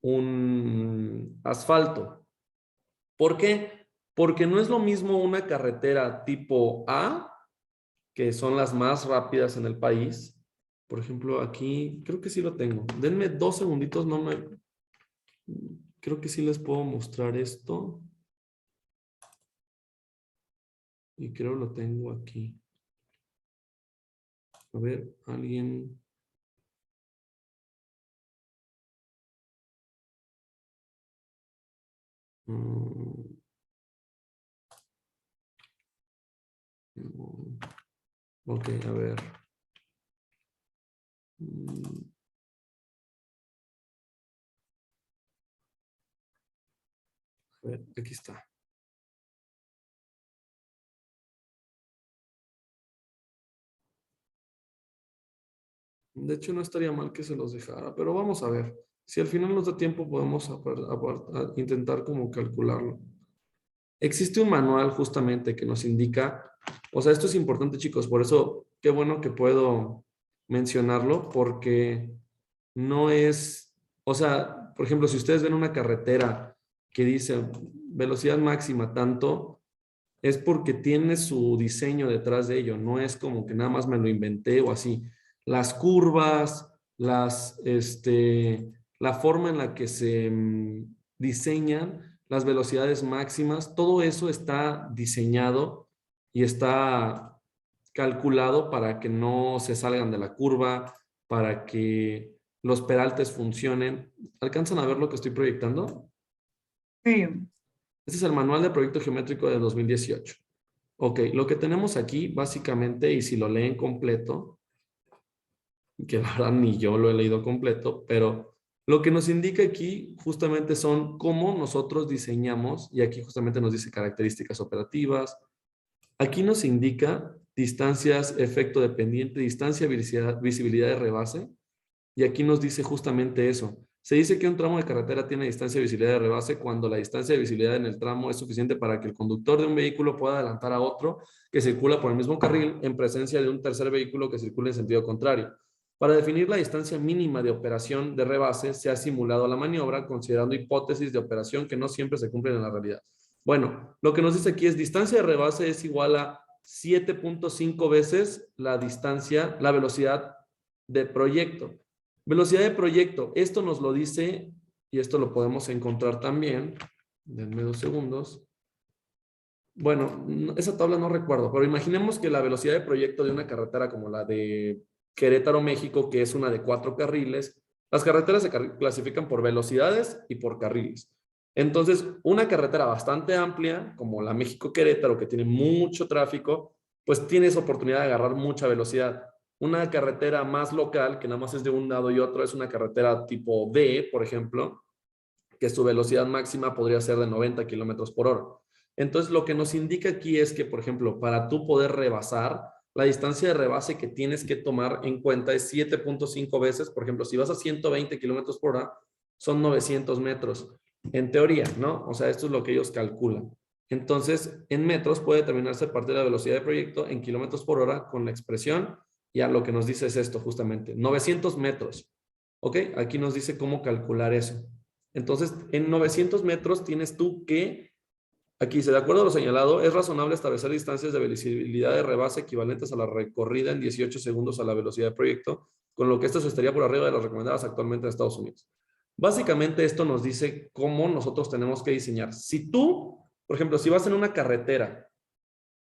un asfalto. ¿Por qué? Porque no es lo mismo una carretera tipo A, que son las más rápidas en el país. Por ejemplo, aquí, creo que sí lo tengo. Denme 2 segunditos, creo que sí les puedo mostrar esto. Y creo lo tengo aquí. A ver, alguien... Ok, a ver. A ver, aquí está. De hecho, no estaría mal que se los dejara, pero vamos a ver. Si al final nos da tiempo, podemos intentar como calcularlo. Existe un manual justamente que nos indica, o sea, esto es importante, chicos, por eso qué bueno que puedo mencionarlo, porque no es, o sea, por ejemplo, si ustedes ven una carretera que dice velocidad máxima tanto, es porque tiene su diseño detrás de ello, no es como que nada más me lo inventé o así. Las curvas, la forma en la que se diseñan, las velocidades máximas, todo eso está diseñado y está calculado para que no se salgan de la curva, para que los peraltes funcionen. ¿Alcanzan a ver lo que estoy proyectando? Sí, Este es el manual de proyecto geométrico de 2018. Ok, lo que tenemos aquí básicamente, y si lo leen completo, que la verdad ni yo lo he leído completo, pero lo que nos indica aquí justamente son cómo nosotros diseñamos, y aquí justamente nos dice características operativas. Aquí nos indica distancias, efecto dependiente, distancia, visibilidad de rebase, y aquí nos dice justamente eso. Se dice que un tramo de carretera tiene distancia de visibilidad de rebase cuando la distancia de visibilidad en el tramo es suficiente para que el conductor de un vehículo pueda adelantar a otro que circula por el mismo carril en presencia de un tercer vehículo que circula en sentido contrario. Para definir la distancia mínima de operación de rebase, se ha simulado la maniobra considerando hipótesis de operación que no siempre se cumplen en la realidad. Bueno, lo que nos dice aquí es distancia de rebase es igual a 7.5 veces la distancia, la velocidad de proyecto. Velocidad de proyecto, esto nos lo dice, y esto lo podemos encontrar también. Denme 2 segundos. Bueno, esa tabla no recuerdo, pero imaginemos que la velocidad de proyecto de una carretera como la de Querétaro, México, que es una de 4 carriles, las carreteras se clasifican por velocidades y por carriles. Entonces, una carretera bastante amplia, como la México-Querétaro, que tiene mucho tráfico, pues tienes oportunidad de agarrar mucha velocidad. Una carretera más local, que nada más es de un lado y otro, es una carretera tipo D, por ejemplo, que su velocidad máxima podría ser de 90 kilómetros por hora. Entonces, lo que nos indica aquí es que, por ejemplo, para tú poder rebasar, la distancia de rebase que tienes que tomar en cuenta es 7.5 veces. Por ejemplo, si vas a 120 kilómetros por hora, son 900 metros. En teoría, ¿no? O sea, esto es lo que ellos calculan. Entonces, en metros puede determinarse a partir de la velocidad de proyecto en kilómetros por hora con la expresión. Ya lo que nos dice es esto justamente, 900 metros. ¿Ok? Aquí nos dice cómo calcular eso. Entonces, en 900 metros tienes tú que, aquí dice, de acuerdo a lo señalado, es razonable establecer distancias de visibilidad de rebase equivalentes a la recorrida en 18 segundos a la velocidad de proyecto, con lo que esto se estaría por arriba de las recomendadas actualmente en Estados Unidos. Básicamente esto nos dice cómo nosotros tenemos que diseñar. Si tú, por ejemplo, si vas en una carretera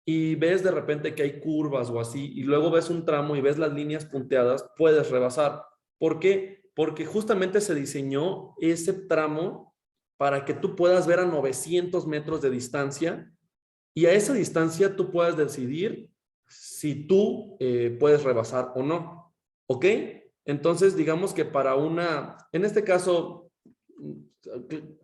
y ves de repente que hay curvas o así, y luego ves un tramo y ves las líneas punteadas, puedes rebasar. ¿Por qué? Porque justamente se diseñó ese tramo para que tú puedas ver a 900 metros de distancia y a esa distancia tú puedas decidir si tú puedes rebasar o no. ¿Ok? Entonces, digamos que para en este caso,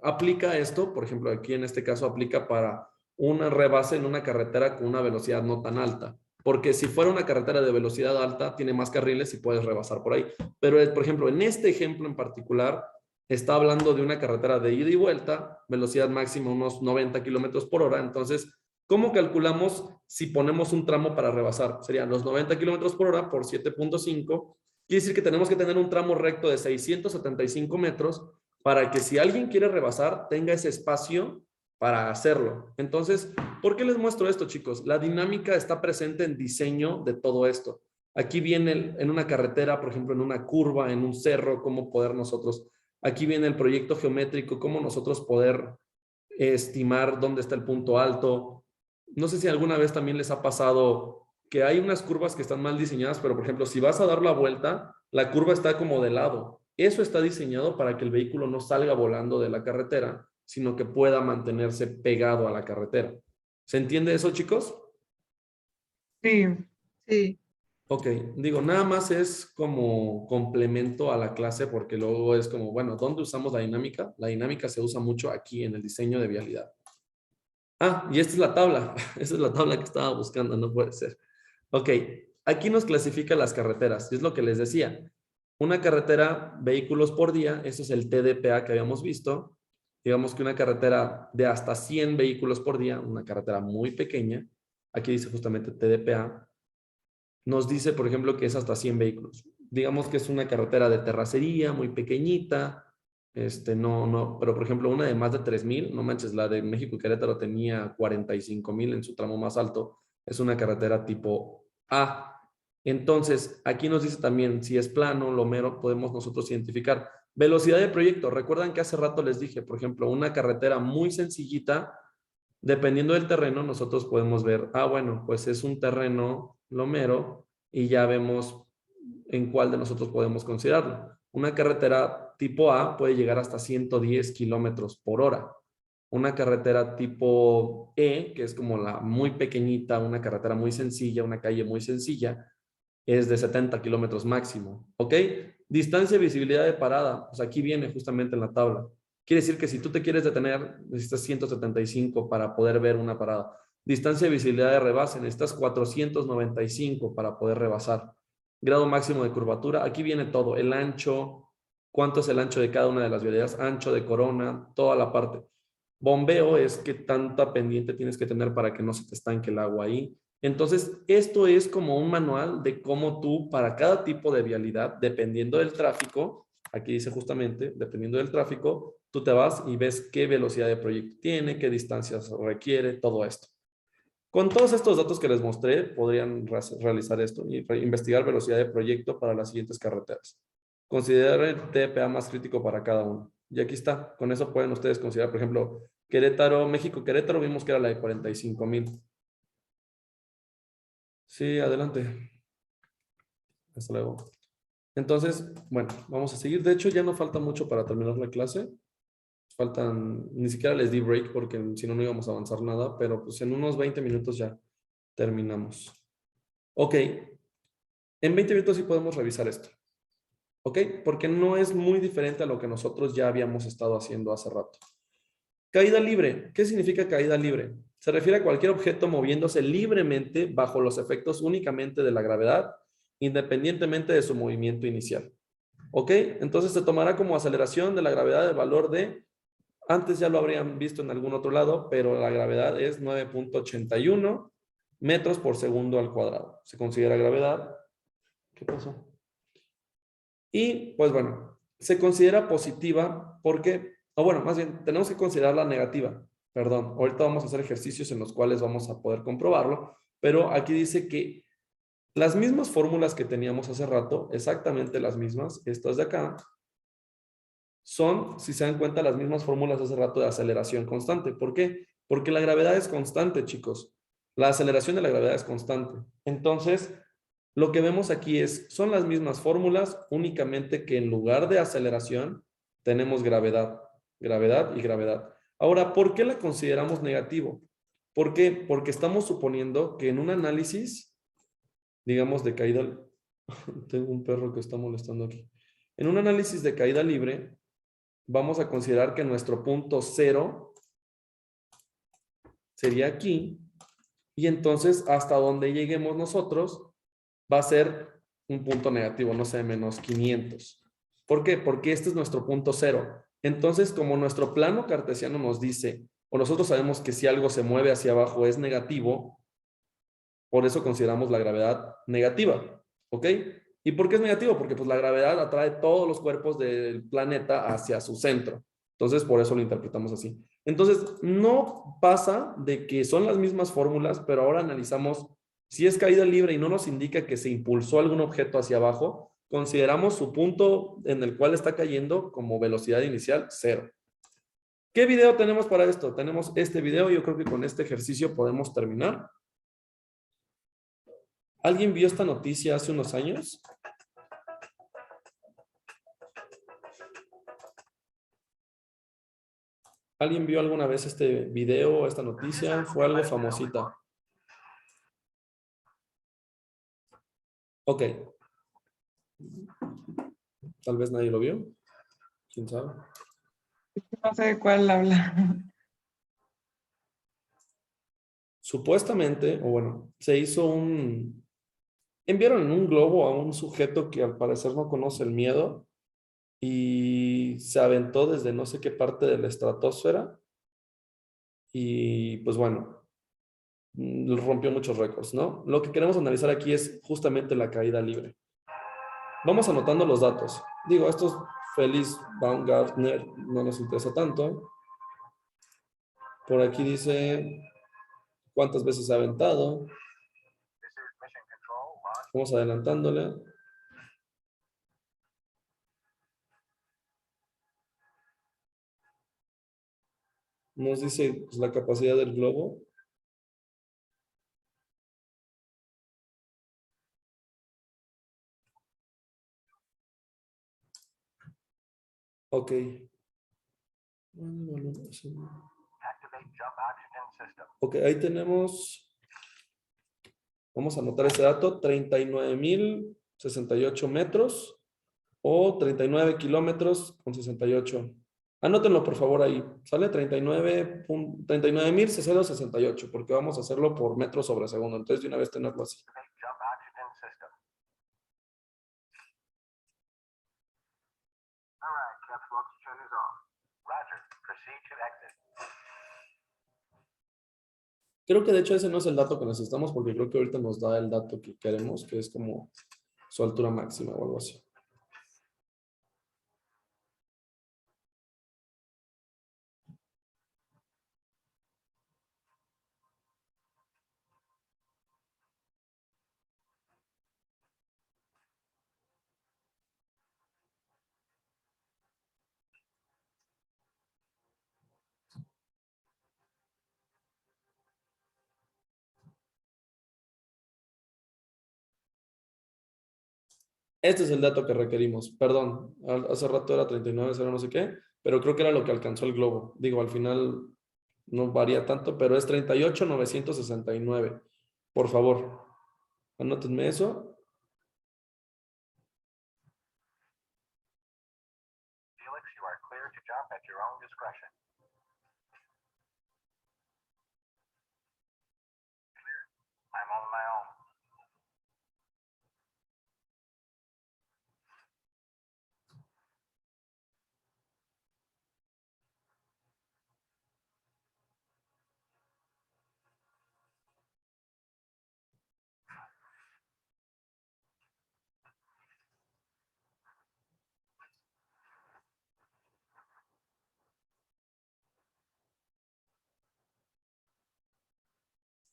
aplica esto, por ejemplo, aquí en este caso aplica para una rebase en una carretera con una velocidad no tan alta. Porque si fuera una carretera de velocidad alta, tiene más carriles y puedes rebasar por ahí. Pero, por ejemplo, en este ejemplo en particular, está hablando de una carretera de ida y vuelta, velocidad máxima unos 90 kilómetros por hora. Entonces, ¿cómo calculamos si ponemos un tramo para rebasar? Serían los 90 kilómetros por hora por 7.5. Quiere decir que tenemos que tener un tramo recto de 675 metros para que si alguien quiere rebasar, tenga ese espacio para hacerlo. Entonces, ¿por qué les muestro esto, chicos? La dinámica está presente en diseño de todo esto. Aquí viene en una carretera, por ejemplo, en una curva, en un cerro, cómo poder nosotros... Aquí viene el proyecto geométrico, cómo nosotros poder estimar dónde está el punto alto. No sé si alguna vez también les ha pasado que hay unas curvas que están mal diseñadas, pero por ejemplo, si vas a dar la vuelta, la curva está como de lado. Eso está diseñado para que el vehículo no salga volando de la carretera, sino que pueda mantenerse pegado a la carretera. ¿Se entiende eso, chicos? Sí, Sí. Ok, digo, nada más es como complemento a la clase porque luego es como, bueno, ¿dónde usamos la dinámica? La dinámica se usa mucho aquí en el diseño de vialidad. Ah, y esta es la tabla. Esta es la tabla que estaba buscando, no puede ser. Ok, aquí nos clasifica las carreteras. Y es lo que les decía. Una carretera, vehículos por día, eso es el TDPA que habíamos visto. Digamos que una carretera de hasta 100 vehículos por día, una carretera muy pequeña, aquí dice justamente TDPA, nos dice, por ejemplo, que es hasta 100 vehículos. Digamos que es una carretera de terracería, muy pequeñita, pero por ejemplo, una de más de 3,000, no manches, la de México y Querétaro tenía 45,000 en su tramo más alto, es una carretera tipo A. Entonces, aquí nos dice también, si es plano, lomero, podemos nosotros identificar. Velocidad de proyecto, recuerdan que hace rato les dije, por ejemplo, una carretera muy sencillita, dependiendo del terreno, nosotros podemos ver, bueno, pues es un terreno lomero y ya vemos en cuál de nosotros podemos considerarlo. Una carretera tipo A puede llegar hasta 110 kilómetros por hora. Una carretera tipo E, que es como la muy pequeñita, una carretera muy sencilla, una calle muy sencilla, es de 70 kilómetros máximo. ¿Ok? Distancia y visibilidad de parada, pues aquí viene justamente en la tabla. Quiere decir que si tú te quieres detener, necesitas 175 para poder ver una parada. Distancia y visibilidad de rebase, necesitas 495 para poder rebasar. Grado máximo de curvatura, aquí viene todo, el ancho, cuánto es el ancho de cada una de las vialidades, ancho de corona, toda la parte. Bombeo es qué tanta pendiente tienes que tener para que no se te estanque el agua ahí. Entonces, esto es como un manual de cómo tú, para cada tipo de vialidad, dependiendo del tráfico, aquí dice justamente, dependiendo del tráfico, tú te vas y ves qué velocidad de proyecto tiene, qué distancias requiere, todo esto. Con todos estos datos que les mostré, podrían realizar esto y investigar velocidad de proyecto para las siguientes carreteras. Considerar el TPA más crítico para cada uno. Y aquí está. Con eso pueden ustedes considerar, por ejemplo, Querétaro, México, Querétaro, vimos que era la de 45,000. Sí, adelante. Hasta luego. Entonces, bueno, vamos a seguir. De hecho, ya no falta mucho para terminar la clase. Faltan, ni siquiera les di break porque si no, no íbamos a avanzar nada, pero pues en unos 20 minutos ya terminamos. Ok, en 20 minutos sí podemos revisar esto. ¿Ok? Porque no es muy diferente a lo que nosotros ya habíamos estado haciendo hace rato. Caída libre. ¿Qué significa caída libre? Se refiere a cualquier objeto moviéndose libremente bajo los efectos únicamente de la gravedad, independientemente de su movimiento inicial. ¿Ok? Entonces se tomará como aceleración de la gravedad el valor de, antes ya lo habrían visto en algún otro lado, pero la gravedad es 9.81 metros por segundo al cuadrado. Se considera gravedad. ¿Qué pasó? Y pues bueno, se considera positiva porque, o bueno, más bien, tenemos que considerarla negativa. Perdón, ahorita vamos a hacer ejercicios en los cuales vamos a poder comprobarlo, pero aquí dice que las mismas fórmulas que teníamos hace rato, exactamente las mismas, estas de acá, son, si se dan cuenta, las mismas fórmulas hace rato de aceleración constante. ¿Por qué? Porque la gravedad es constante, chicos. La aceleración de la gravedad es constante. Entonces, lo que vemos aquí son las mismas fórmulas, únicamente que en lugar de aceleración, tenemos gravedad, gravedad y gravedad. Ahora, ¿por qué la consideramos negativo? ¿Por qué? Porque estamos suponiendo que en un análisis, digamos, de caída... Tengo un perro que está molestando aquí. En un análisis de caída libre, vamos a considerar que nuestro punto cero sería aquí, y entonces hasta donde lleguemos nosotros va a ser un punto negativo, no sé, menos 500. ¿Por qué? Porque este es nuestro punto cero. Entonces, como nuestro plano cartesiano nos dice, o nosotros sabemos que si algo se mueve hacia abajo es negativo, por eso consideramos la gravedad negativa, ¿ok? ¿Y por qué es negativo? Porque pues la gravedad atrae todos los cuerpos del planeta hacia su centro. Entonces, por eso lo interpretamos así. Entonces, no pasa de que son las mismas fórmulas, pero ahora analizamos si es caída libre y no nos indica que se impulsó algún objeto hacia abajo, consideramos su punto en el cual está cayendo como velocidad inicial 0. ¿Qué video tenemos para esto? Tenemos este video y yo creo que con este ejercicio podemos terminar. ¿Alguien vio esta noticia hace unos años? ¿Alguien vio alguna vez este video, esta noticia? Fue algo famosita. Ok. Tal vez nadie lo vio. ¿Quién sabe? No sé de cuál habla. Supuestamente, o bueno, se hizo enviaron en un globo a un sujeto que al parecer no conoce el miedo y se aventó desde no sé qué parte de la estratosfera y pues bueno, rompió muchos récords, ¿no? Lo que queremos analizar aquí es justamente la caída libre. Vamos anotando los datos. Digo, estos Felix Baumgartner no nos interesa tanto. Por aquí dice cuántas veces se ha aventado. Vamos adelantándole. Nos dice pues, la capacidad del globo. Ok. Ok, ahí tenemos. Vamos a anotar ese dato. 39,068 metros o 39 kilómetros con 68. Anótenlo por favor ahí. Sale 39,068 porque vamos a hacerlo por metros sobre segundo. Entonces de una vez tenerlo así. Creo que de hecho ese no es el dato que necesitamos porque creo que ahorita nos da el dato que queremos, que es como su altura máxima o algo así. Este es el dato que requerimos. Perdón, hace rato era 39, era no sé qué, pero creo que era lo que alcanzó el globo. Digo, al final no varía tanto, pero es 38,969. Por favor, anótenme eso.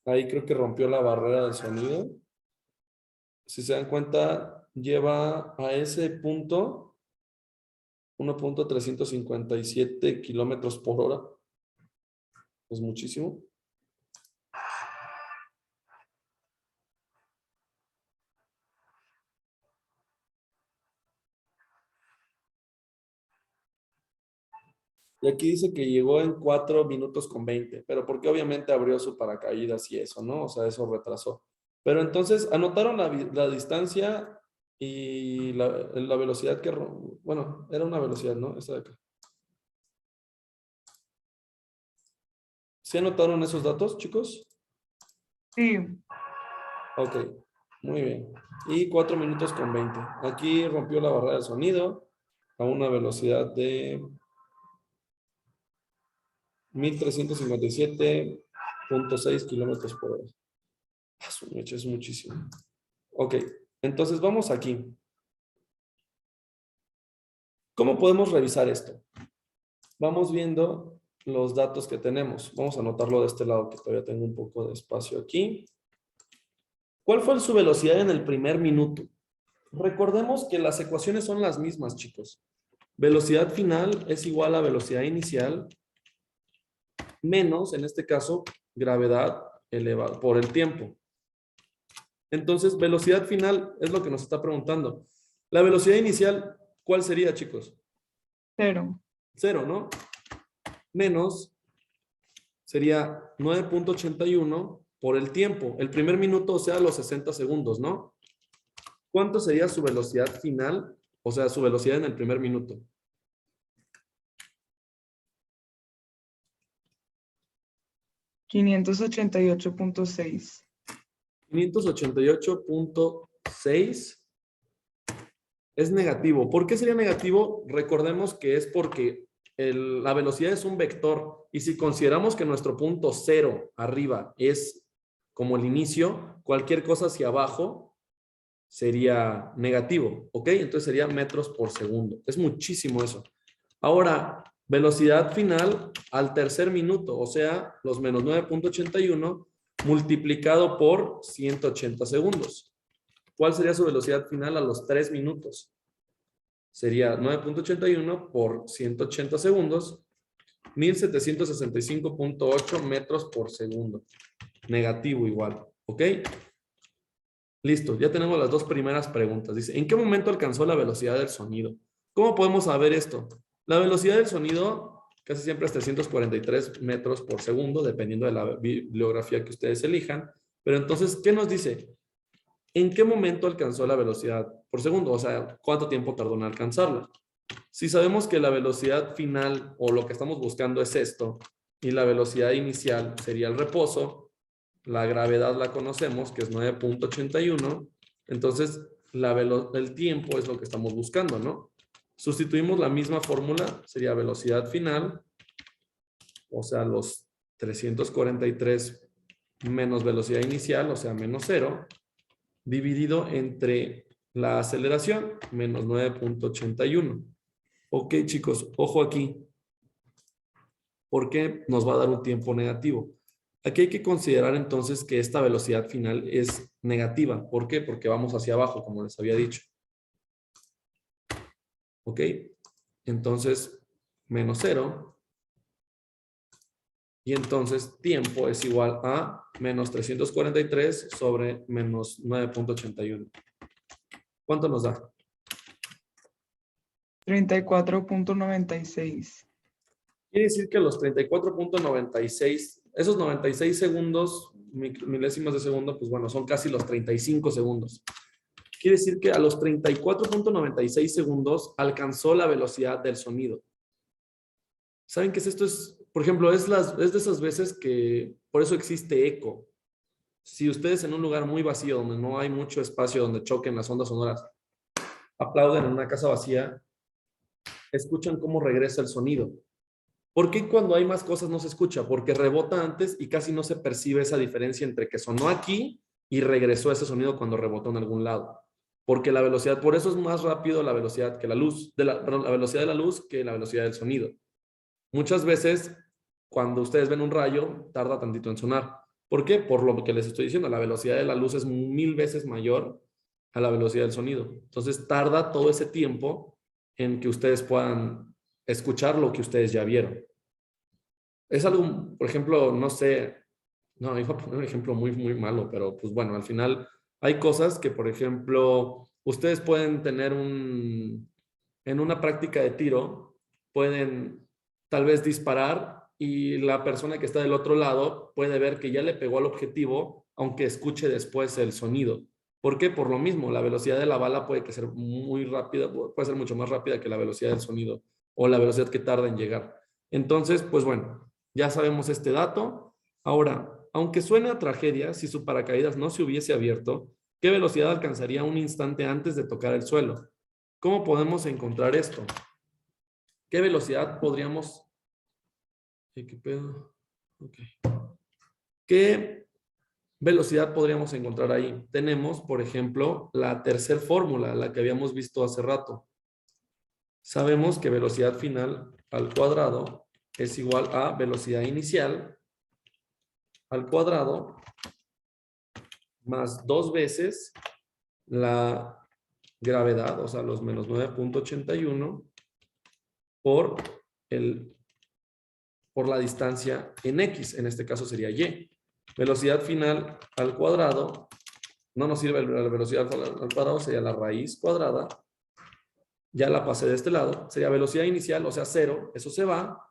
Ahí creo que rompió la barrera del sonido. Si se dan cuenta, lleva a ese punto 1,357 kilómetros por hora. Es muchísimo. Y aquí dice que llegó en 4 minutos con 20, pero porque obviamente abrió su paracaídas y eso, ¿no? O sea, eso retrasó. Pero entonces anotaron la distancia y la velocidad que, bueno, era una velocidad, ¿no? Esta de acá. ¿Sí anotaron esos datos, chicos? Sí, Ok, muy bien. Y 4 minutos con 20. Aquí rompió la barrera del sonido. a una velocidad de 1357.6 kilómetros por hora. Su mecha, es muchísimo. Ok, entonces vamos aquí. ¿Cómo podemos revisar esto? Vamos viendo los datos que tenemos. Vamos a anotarlo de este lado, que todavía tengo un poco de espacio aquí. ¿Cuál fue su velocidad en el primer minuto? Recordemos que las ecuaciones son las mismas, chicos. Velocidad final es igual a velocidad inicial menos, en este caso, gravedad elevada por el tiempo. Entonces, velocidad final es lo que nos está preguntando. La velocidad inicial, ¿cuál sería, chicos? 0. 0, ¿no? Menos sería 9.81 por el tiempo. El primer minuto, o sea, los 60 segundos, ¿no? ¿Cuánto sería su velocidad final? O sea, su velocidad en el primer minuto. $588.6. 588.6 es negativo. ¿Por qué sería negativo? Recordemos que es porque la velocidad es un vector y si consideramos que nuestro punto 0 arriba es como el inicio, cualquier cosa hacia abajo sería negativo, ¿ok? Entonces sería metros por segundo. Es muchísimo eso. Ahora, velocidad final al tercer minuto, o sea, los menos 9.81 multiplicado por 180 segundos. ¿Cuál sería su velocidad final a los 3 minutos? Sería 9.81 por 180 segundos, 1765.8 metros por segundo. Negativo igual, ¿ok? Listo, ya tenemos las dos primeras preguntas. Dice, ¿en qué momento alcanzó la velocidad del sonido? ¿Cómo podemos saber esto? La velocidad del sonido casi siempre es 343 metros por segundo, dependiendo de la bibliografía que ustedes elijan. Pero entonces, ¿qué nos dice? ¿En qué momento alcanzó la velocidad por segundo? O sea, ¿cuánto tiempo tardó en alcanzarla? Si sabemos que la velocidad final o lo que estamos buscando es esto, y la velocidad inicial sería el reposo, la gravedad la conocemos, que es 9.81, entonces el tiempo es lo que estamos buscando, ¿no? Sustituimos la misma fórmula, sería velocidad final, o sea, los 343 menos velocidad inicial, o sea, menos 0, dividido entre la aceleración, menos 9.81. Ok, chicos, ojo aquí. ¿Por qué nos va a dar un tiempo negativo? Aquí hay que considerar entonces que esta velocidad final es negativa. ¿Por qué? Porque vamos hacia abajo, como les había dicho. ¿Ok? Entonces, menos 0. Y entonces tiempo es igual a menos 343 sobre menos 9.81. ¿Cuánto nos da? 34.96. Quiere decir que los 34.96, esos 96 segundos, milésimas de segundo, pues bueno, son casi los 35 segundos. Quiere decir que a los 34.96 segundos alcanzó la velocidad del sonido. ¿Saben qué es esto? Por ejemplo, es de esas veces que por eso existe eco. Si ustedes en un lugar muy vacío, donde no hay mucho espacio donde choquen las ondas sonoras, aplauden en una casa vacía, escuchan cómo regresa el sonido. ¿Por qué cuando hay más cosas no se escucha? Porque rebota antes y casi no se percibe esa diferencia entre que sonó aquí y regresó ese sonido cuando rebotó en algún lado. Porque la velocidad, por eso es más rápido la velocidad que la luz, la velocidad de la luz que la velocidad del sonido. Muchas veces, cuando ustedes ven un rayo, tarda tantito en sonar. ¿Por qué? Por lo que les estoy diciendo, la velocidad de la luz es 1000 veces mayor a la velocidad del sonido. Entonces, tarda todo ese tiempo en que ustedes puedan escuchar lo que ustedes ya vieron. Es algo, por ejemplo, no sé, no, iba a poner un ejemplo muy, muy malo, pero pues bueno, al final hay cosas que, por ejemplo, ustedes pueden tener en una práctica de tiro, pueden tal vez disparar y la persona que está del otro lado puede ver que ya le pegó al objetivo, aunque escuche después el sonido. ¿Por qué? Por lo mismo, la velocidad de la bala puede ser muy rápida, puede ser mucho más rápida que la velocidad del sonido o la velocidad que tarda en llegar. Entonces, pues bueno, ya sabemos este dato. Ahora, aunque suene a tragedia, si su paracaídas no se hubiese abierto, ¿qué velocidad alcanzaría un instante antes de tocar el suelo? ¿Cómo podemos encontrar esto? ¿Qué velocidad podríamos... ¿Qué pedo? Ok. ¿Qué velocidad podríamos encontrar ahí? Tenemos, por ejemplo, la tercera fórmula, la que habíamos visto hace rato. Sabemos que velocidad final al cuadrado es igual a velocidad inicial al cuadrado más 2 veces la gravedad, o sea, los menos 9.81 por la distancia en X, en este caso sería Y. Velocidad final al cuadrado, no nos sirve la velocidad al cuadrado, sería la raíz cuadrada. Ya la pasé de este lado, sería velocidad inicial, o sea, 0, eso se va.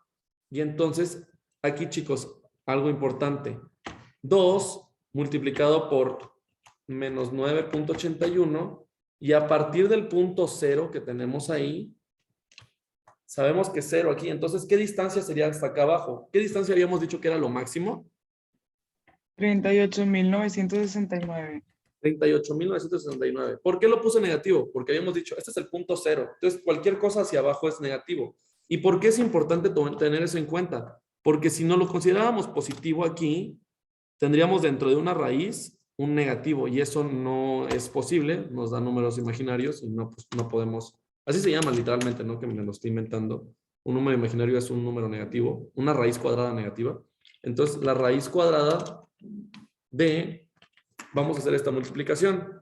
Y entonces, aquí chicos, algo importante. 2 multiplicado por menos 9.81 y a partir del punto 0 que tenemos ahí, sabemos que 0 aquí. Entonces, ¿qué distancia sería hasta acá abajo? ¿Qué distancia habíamos dicho que era lo máximo? 38.969. 38.969. ¿Por qué lo puse negativo? Porque habíamos dicho, este es el punto 0. Entonces, cualquier cosa hacia abajo es negativo. ¿Y por qué es importante tener eso en cuenta? Porque si no lo considerábamos positivo aquí, tendríamos dentro de una raíz un negativo y eso no es posible, nos da números imaginarios y no, pues, no podemos, así se llama literalmente, no que me lo estoy inventando. Un número imaginario es un número negativo, una raíz cuadrada negativa. Entonces, la raíz cuadrada de, vamos a hacer esta multiplicación,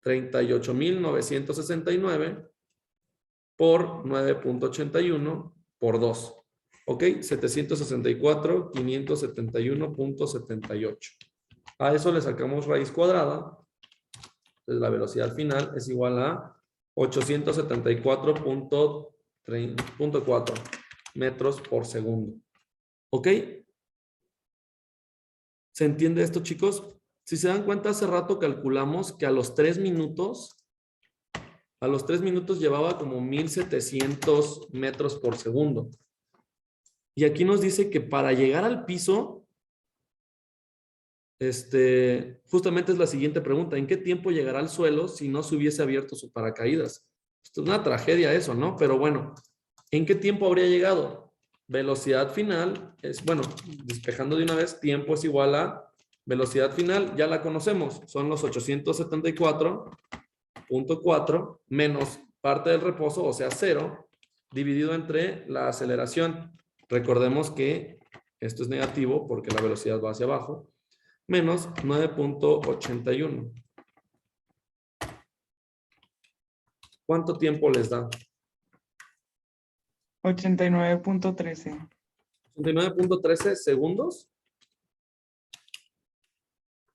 38.969 por 9.81 por 2. ¿Ok? 764, 571.78. A eso le sacamos raíz cuadrada. Entonces la velocidad final es igual a 874.4 metros por segundo. ¿Ok? ¿Se entiende esto, chicos? Si se dan cuenta, hace rato calculamos que a los 3 minutos llevaba como 1.700 metros por segundo. Y aquí nos dice que para llegar al piso, justamente es la siguiente pregunta. ¿En qué tiempo llegará al suelo si no se hubiese abierto su paracaídas? Esto es una tragedia eso, ¿no? Pero bueno, ¿en qué tiempo habría llegado? Velocidad final es, bueno, despejando de una vez, tiempo es igual a velocidad final, ya la conocemos, son los 874.4 menos parte del reposo, o sea, 0, dividido entre la aceleración. Recordemos que esto es negativo porque la velocidad va hacia abajo, menos 9.81. ¿Cuánto tiempo les da? 89.13. 89.13 segundos.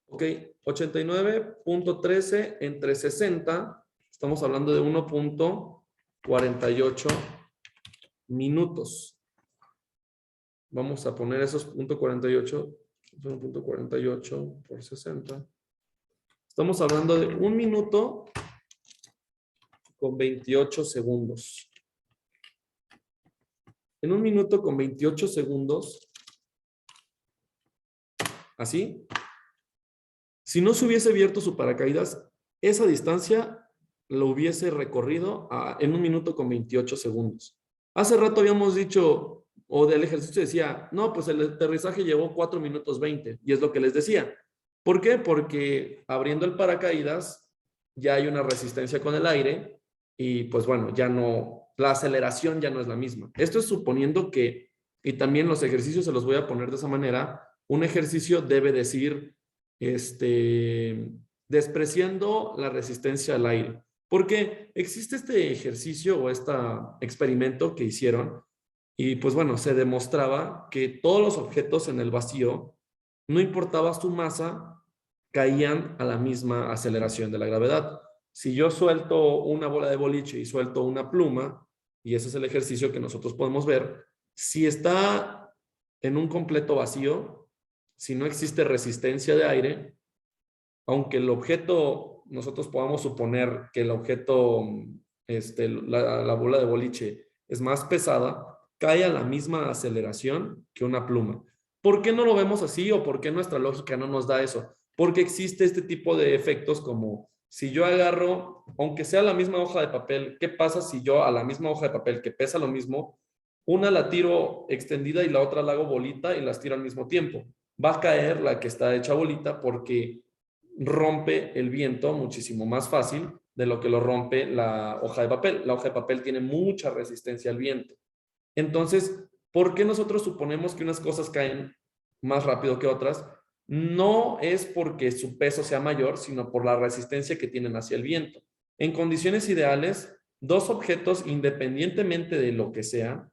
Ok, 89.13 entre 60, estamos hablando de 1.48 minutos. Vamos a poner esos .48, 1.48 por 60. Estamos hablando de 1 minuto con 28 segundos. En 1 minuto con 28 segundos, así, si no se hubiese abierto su paracaídas, esa distancia lo hubiese recorrido en 1 minuto con 28 segundos. Hace rato habíamos dicho, o del ejercicio decía, no, pues el aterrizaje llevó 4 minutos 20, y es lo que les decía. ¿Por qué? Porque abriendo el paracaídas ya hay una resistencia con el aire y pues bueno, ya no, la aceleración ya no es la misma. Esto es suponiendo que, y también los ejercicios se los voy a poner de esa manera, un ejercicio debe decir, despreciando la resistencia al aire. Porque existe este ejercicio o este experimento que hicieron y pues bueno, se demostraba que todos los objetos en el vacío, no importaba su masa, caían a la misma aceleración de la gravedad. Si yo suelto una bola de boliche y suelto una pluma, y ese es el ejercicio que nosotros podemos ver, si está en un completo vacío, si no existe resistencia de aire, aunque el objeto, nosotros podamos suponer que el objeto, la bola de boliche es más pesada, cae a la misma aceleración que una pluma. ¿Por qué no lo vemos así o por qué nuestra lógica no nos da eso? Porque existe este tipo de efectos como Si yo agarro, aunque sea la misma hoja de papel, ¿qué pasa si yo a la misma hoja de papel que pesa lo mismo, una la tiro extendida y la otra la hago bolita y las tiro al mismo tiempo? Va a caer la que está hecha bolita porque rompe el viento muchísimo más fácil de lo que lo rompe la hoja de papel. La hoja de papel tiene mucha resistencia al viento. Entonces, ¿por qué nosotros suponemos que unas cosas caen más rápido que otras? No es porque su peso sea mayor, sino por la resistencia que tienen hacia el viento. En condiciones ideales, dos objetos, independientemente de lo que sea,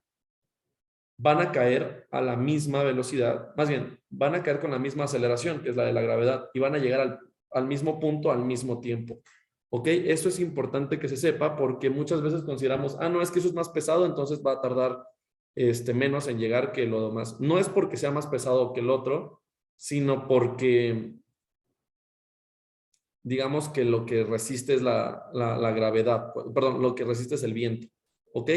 van a caer a la misma velocidad, más bien, van a caer con la misma aceleración, que es la de la gravedad, y van a llegar al mismo punto al mismo tiempo. ¿Ok? Eso es importante que se sepa porque muchas veces consideramos, no, es que eso es más pesado, entonces va a tardar menos en llegar que lo demás. No es porque sea más pesado que el otro, sino porque digamos que lo que resiste es la gravedad, perdón, lo que resiste es el viento. ¿Ok?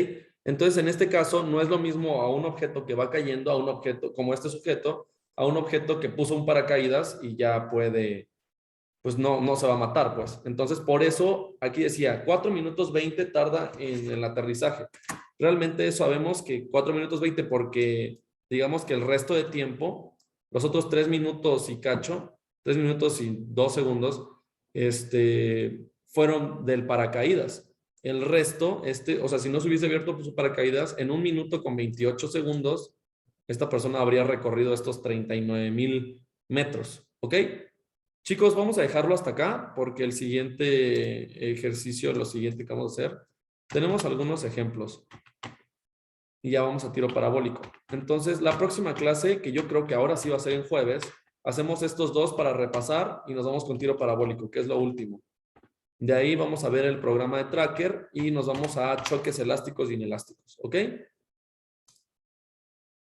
Entonces, en este caso, no es lo mismo a un objeto que va cayendo, a un objeto como este sujeto, a un objeto que puso un paracaídas y ya puede, pues no se va a matar, pues. Entonces, por eso, aquí decía, 4 minutos 20 tarda en el aterrizaje. Realmente sabemos que 4 minutos 20 porque, digamos que el resto de tiempo, los otros 3 minutos y cacho, 3 minutos y 2 segundos, fueron del paracaídas. El resto, o sea, si no se hubiese abierto su paracaídas, en 1 minuto con 28 segundos, esta persona habría recorrido estos 39,000 metros. ¿Ok? Chicos, vamos a dejarlo hasta acá porque el siguiente ejercicio, lo siguiente que vamos a hacer, tenemos algunos ejemplos. Y ya vamos a tiro parabólico. Entonces, la próxima clase, que yo creo que ahora sí va a ser en jueves, hacemos estos dos para repasar y nos vamos con tiro parabólico, que es lo último. De ahí vamos a ver el programa de tracker y nos vamos a choques elásticos y inelásticos. ¿Ok?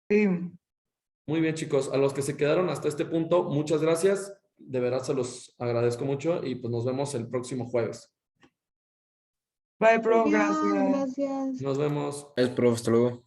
Sí. Muy bien, chicos. A los que se quedaron hasta este punto, muchas gracias. De verdad se los agradezco mucho y pues nos vemos el próximo jueves. Bye, bro. Adiós, Gracias. gracias. Nos vemos. Es, profe, hasta luego.